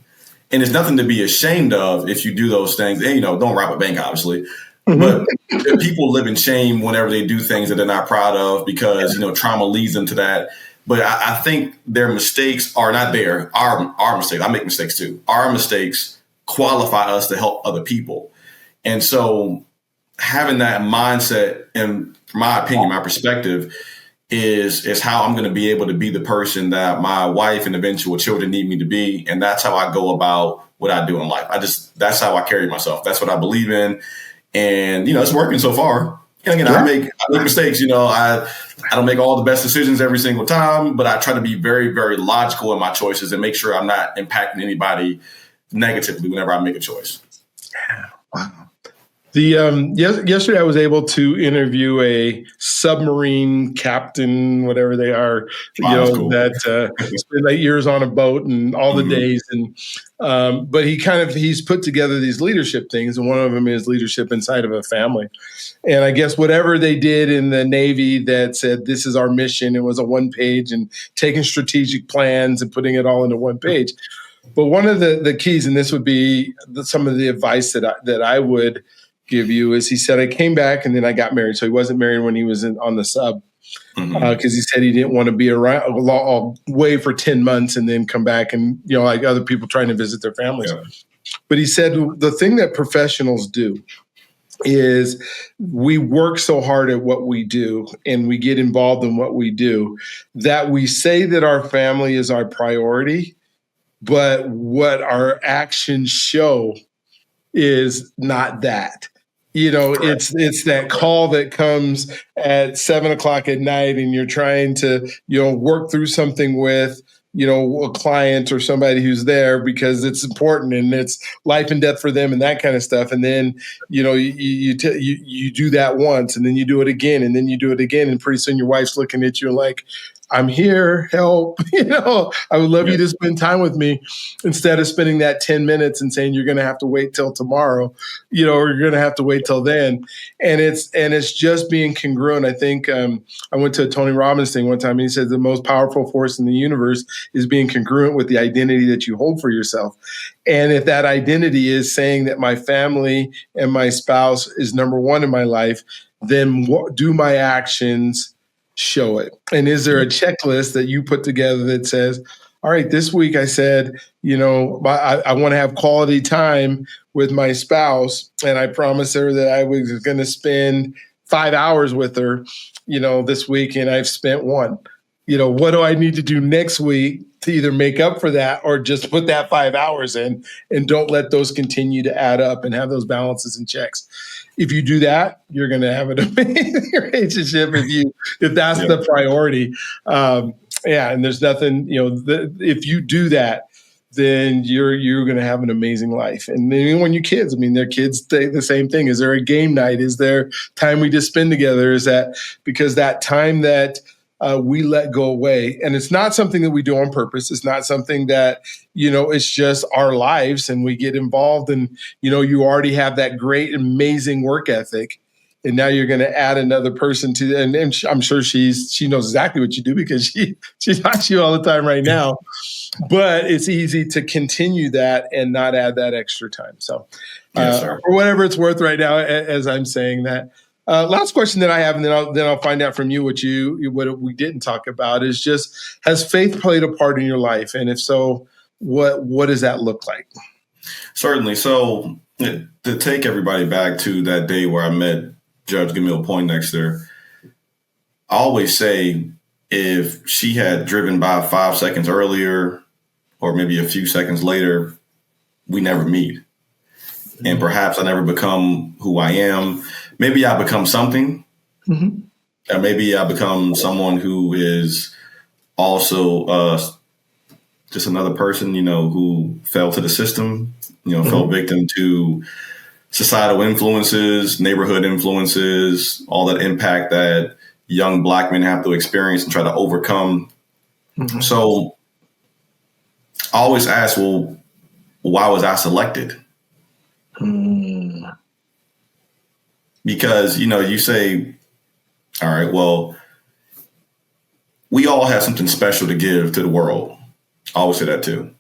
And it's nothing to be ashamed of if you do those things. And, don't rob a bank, obviously. But people live in shame whenever they do things that they're not proud of because, trauma leads them to that. But I think their mistakes are not there. Our mistakes. I make mistakes too. Our mistakes qualify us to help other people. And so having that mindset, and from my opinion, my perspective, is how I'm going to be able to be the person that my wife and eventual children need me to be. And that's how I go about what I do in life. That's how I carry myself. That's what I believe in. And, it's working so far. And again, I make mistakes. I don't make all the best decisions every single time, but I try to be very, very logical in my choices and make sure I'm not impacting anybody negatively whenever I make a choice. Wow. Yesterday I was able to interview a submarine captain, whatever they are, Cool. that spent 8 years on a boat and all the days. And but he's put together these leadership things, and one of them is leadership inside of a family. And I guess whatever they did in the Navy that said this is our mission, it was a one page, and taking strategic plans and putting it all into one page. But one of the keys, and this would be some of the advice that I would give you, is he said, I came back and then I got married. So he wasn't married when he was on the sub because he said he didn't want to be away for 10 months and then come back and, like other people trying to visit their families. Yeah. But he said the thing that professionals do is we work so hard at what we do and we get involved in what we do that we say that our family is our priority, but what our actions show is not that. It's that call that comes at 7:00 at night and you're trying to, work through something with, a client or somebody who's there because it's important and it's life and death for them and that kind of stuff. And then, you do that once and then you do it again and then you do it again. And pretty soon your wife's looking at you and like, I'm here, help, I would love you to spend time with me instead of spending that 10 minutes and saying you're going to have to wait till tomorrow, or you're going to have to wait till then. And it's just being congruent. I think I went to a Tony Robbins thing one time and he said the most powerful force in the universe is being congruent with the identity that you hold for yourself. And if that identity is saying that my family and my spouse is number one in my life, then what do my actions show it? And is there a checklist that you put together that says, all right, this week I said, I want to have quality time with my spouse. And I promised her that I was going to spend 5 hours with her, this week. And I've spent 1. What do I need to do next week to either make up for that or just put that 5 hours in and don't let those continue to add up and have those balances and checks. If you do that, you're going to have an amazing relationship if that's the priority. And there's nothing, if you do that, then you're going to have an amazing life. And then when you kids, their kids say the same thing. Is there a game night? Is there time we just spend together? Is that because that time that we let go away, and it's not something that we do on purpose. It's not something that, it's just our lives and we get involved and, you already have that great, amazing work ethic. And now you're going to add another person to, and I'm sure she knows exactly what you do because she talks to you all the time right now. But it's easy to continue that and not add that extra time. So, for whatever it's worth right now, as I'm saying that. Last question that I have, and then I'll find out from you what we didn't talk about is just, has faith played a part in your life, and if so, what does that look like? Certainly. So to take everybody back to that day where I met Judge Gamal Poindexter, I always say if she had driven by 5 seconds earlier or maybe a few seconds later, we never meet. And perhaps I never become who I am. Maybe I become something. Or maybe I become someone who is also just another person, who fell to the system, fell victim to societal influences, neighborhood influences, all that impact that young Black men have to experience and try to overcome. Mm-hmm. So I always ask, well, why was I selected? Because, you say, all right, well, we all have something special to give to the world. I always say that too.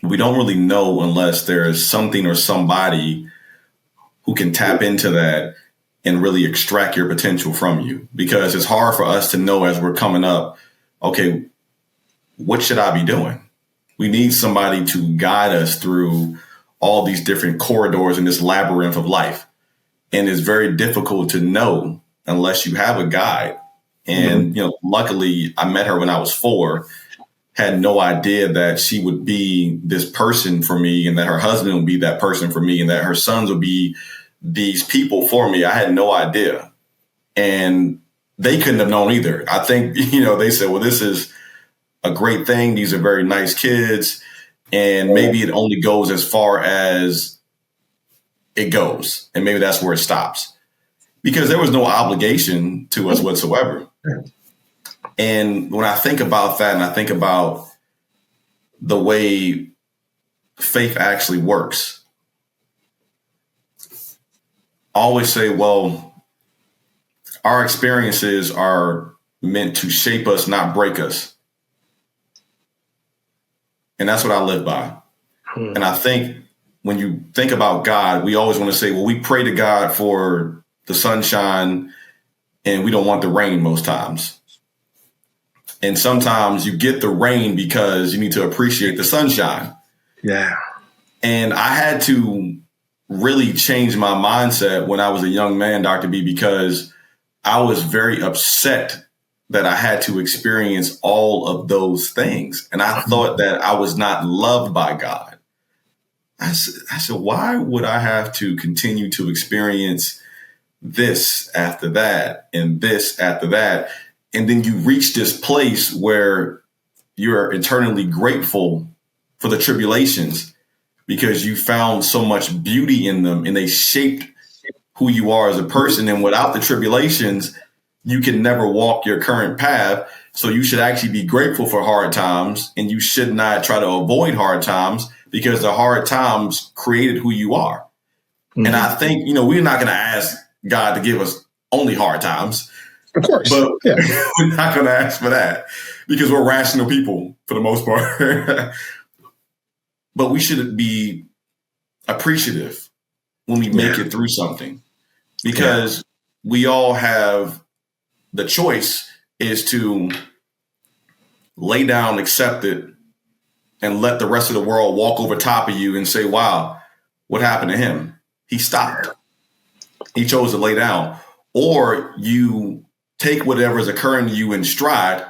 We don't really know unless there's something or somebody who can tap into that and really extract your potential from you. Because it's hard for us to know as we're coming up, okay, what should I be doing? We need somebody to guide us through all these different corridors in this labyrinth of life. And it's very difficult to know unless you have a guide. And, luckily I met her when I was 4, had no idea that she would be this person for me and that her husband would be that person for me and that her sons would be these people for me. I had no idea. And they couldn't have known either. I think, they said, well, this is a great thing. These are very nice kids. And maybe it only goes as far as it goes. And maybe that's where it stops. Because there was no obligation to us whatsoever. And when I think about that and I think about the way faith actually works, I always say, well, our experiences are meant to shape us, not break us. And that's what I live by. And I think when you think about God, we always want to say, well, we pray to God for the sunshine and we don't want the rain most times. And sometimes you get the rain because you need to appreciate the sunshine. Yeah. And I had to really change my mindset when I was a young man, Dr. B, because I was very upset that I had to experience all of those things. And I thought that I was not loved by God. I said, why would I have to continue to experience this after that and this after that? And then you reach this place where you're eternally grateful for the tribulations because you found so much beauty in them and they shaped who you are as a person. And without the tribulations, you can never walk your current path. So you should actually be grateful for hard times and you should not try to avoid hard times because the hard times created who you are. Mm-hmm. And I think, we're not going to ask God to give us only hard times. Of course. But we're not going to ask for that because we're rational people for the most part. But we should be appreciative when we make it through something because we all have the choice is to lay down, accept it, and let the rest of the world walk over top of you and say, wow, what happened to him? He stopped. He chose to lay down. Or you take whatever is occurring to you in stride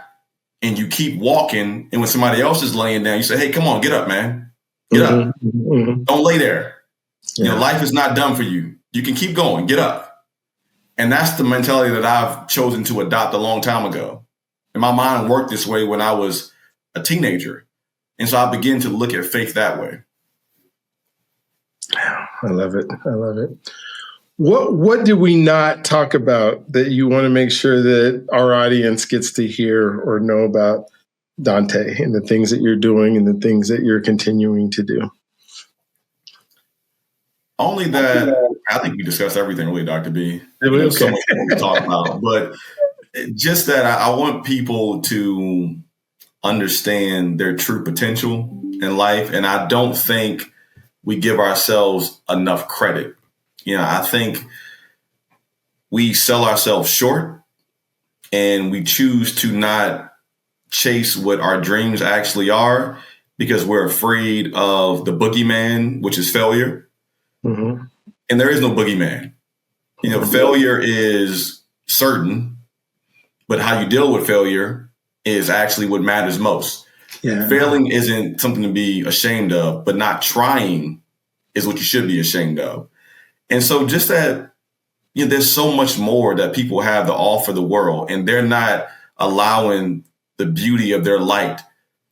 and you keep walking. And when somebody else is laying down, you say, hey, come on, get up, man. Get up. Mm-hmm. Don't lay there. Yeah. Life is not done for you. You can keep going. Get up. And that's the mentality that I've chosen to adopt a long time ago. And my mind worked this way when I was a teenager. And so I began to look at faith that way. I love it. I love it. What do we not talk about that you want to make sure that our audience gets to hear or know about Dante and the things that you're doing and the things that you're continuing to do? Only that I think we discussed everything really, Dr. B. Okay. So much more to talk about. But just that I want people to understand their true potential in life. And I don't think we give ourselves enough credit. I think we sell ourselves short and we choose to not chase what our dreams actually are because we're afraid of the boogeyman, which is failure. Mm-hmm. And there is no boogeyman. Failure is certain, but how you deal with failure is actually what matters most. Yeah. Failing isn't something to be ashamed of, but not trying is what you should be ashamed of. And so just that, there's so much more that people have to offer the world, and they're not allowing the beauty of their light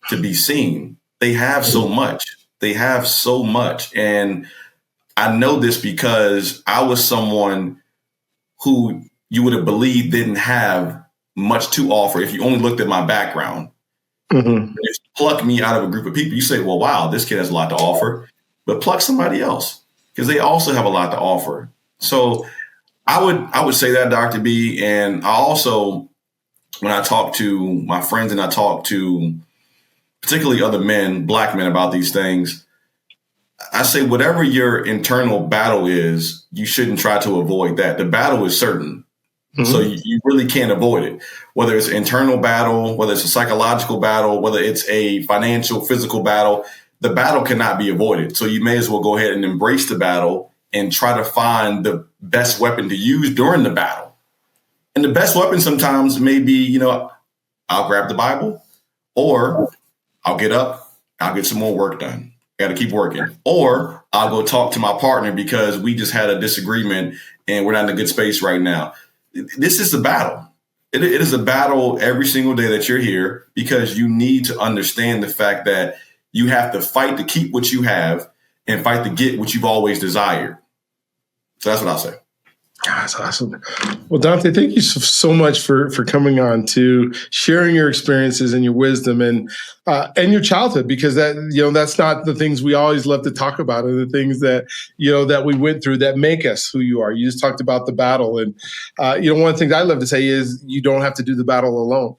to be seen. They have so much. They have so much. And I know this because I was someone who you would have believed didn't have much to offer if you only looked at my background. Mm-hmm. If you pluck me out of a group of people, you say, well, wow, this kid has a lot to offer, but pluck somebody else because they also have a lot to offer. So I would say that, Dr. B. And I also, when I talk to my friends and I talk to particularly other men, black men about these things, I say whatever your internal battle is, you shouldn't try to avoid that. The battle is certain. Mm-hmm. So you really can't avoid it, whether it's an internal battle, whether it's a psychological battle, whether it's a financial, physical battle. The battle cannot be avoided. So you may as well go ahead and embrace the battle and try to find the best weapon to use during the battle. And the best weapon sometimes may be, I'll grab the Bible, or I'll get up, I'll get some more work done. Got to keep working. Or I'll go talk to my partner because we just had a disagreement and we're not in a good space right now. This is a battle. It is a battle every single day that you're here because you need to understand the fact that you have to fight to keep what you have and fight to get what you've always desired. So that's what I'll say. That's awesome. Well, Dante, thank you so much for coming on, to sharing your experiences and your wisdom and your childhood, because that's not the things we always love to talk about, are the things that that we went through that make us who you are. You just talked about the battle, and one of the things I love to say is you don't have to do the battle alone.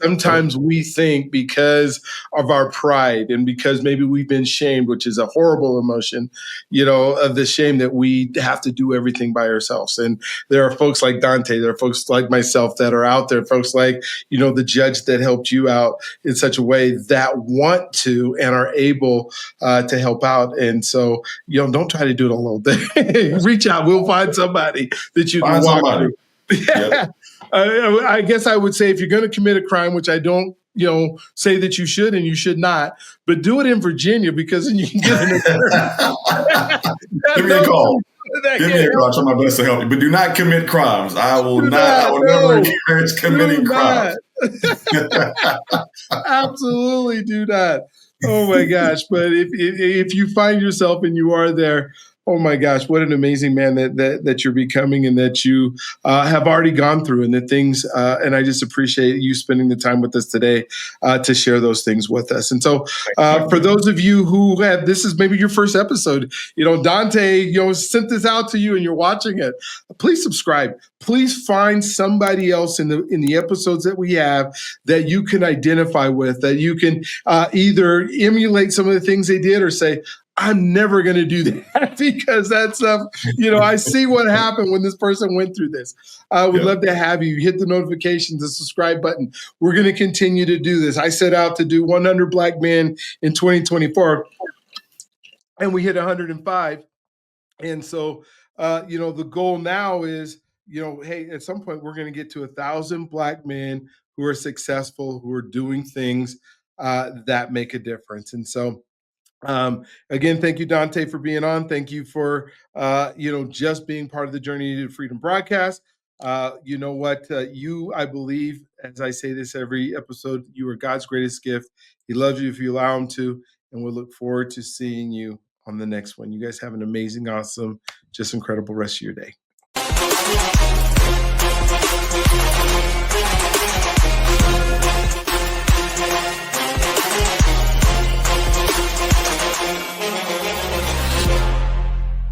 Sometimes we think because of our pride and because maybe we've been shamed, which is a horrible emotion, of the shame, that we have to do everything by ourselves. And there are folks like Dante, there are folks like myself that are out there, folks like, the judge that helped you out in such a way, that want to and are able to help out. And so, don't try to do it alone. Reach out. We'll find somebody that you can walk through. Yep. I guess I would say, if you're going to commit a crime, which I don't, say that you should and you should not, but do it in Virginia, because then you can get an attorney. Give me a call. Give me a call. I'll try my best to help you, but do not commit crimes. I will never encourage committing crimes. Absolutely do not. Oh my gosh. But if you find yourself and you are there, oh my gosh, what an amazing man that you're becoming, and that you have already gone through, and the things, and I just appreciate you spending the time with us today to share those things with us. And so for those of you who this is maybe your first episode, Dante, sent this out to you and you're watching it, please subscribe. Please find somebody else in the episodes that we have that you can identify with, that you can either emulate some of the things they did, or say, I'm never going to do that, because that stuff, I see what happened when this person went through this. I would love to have you hit the notifications, the subscribe button. We're going to continue to do this. I set out to do 100 Black men in 2024, and we hit 105. And so, the goal now is, hey, at some point we're going to get to 1,000 Black men who are successful, who are doing things that make a difference. And so, again, thank you, Dante, for being on. Thank you for, just being part of the Journey to Freedom broadcast. You know what? I believe, as I say this every episode, you are God's greatest gift. He loves you if you allow him to, and we'll look forward to seeing you on the next one. You guys have an amazing, awesome, just incredible rest of your day.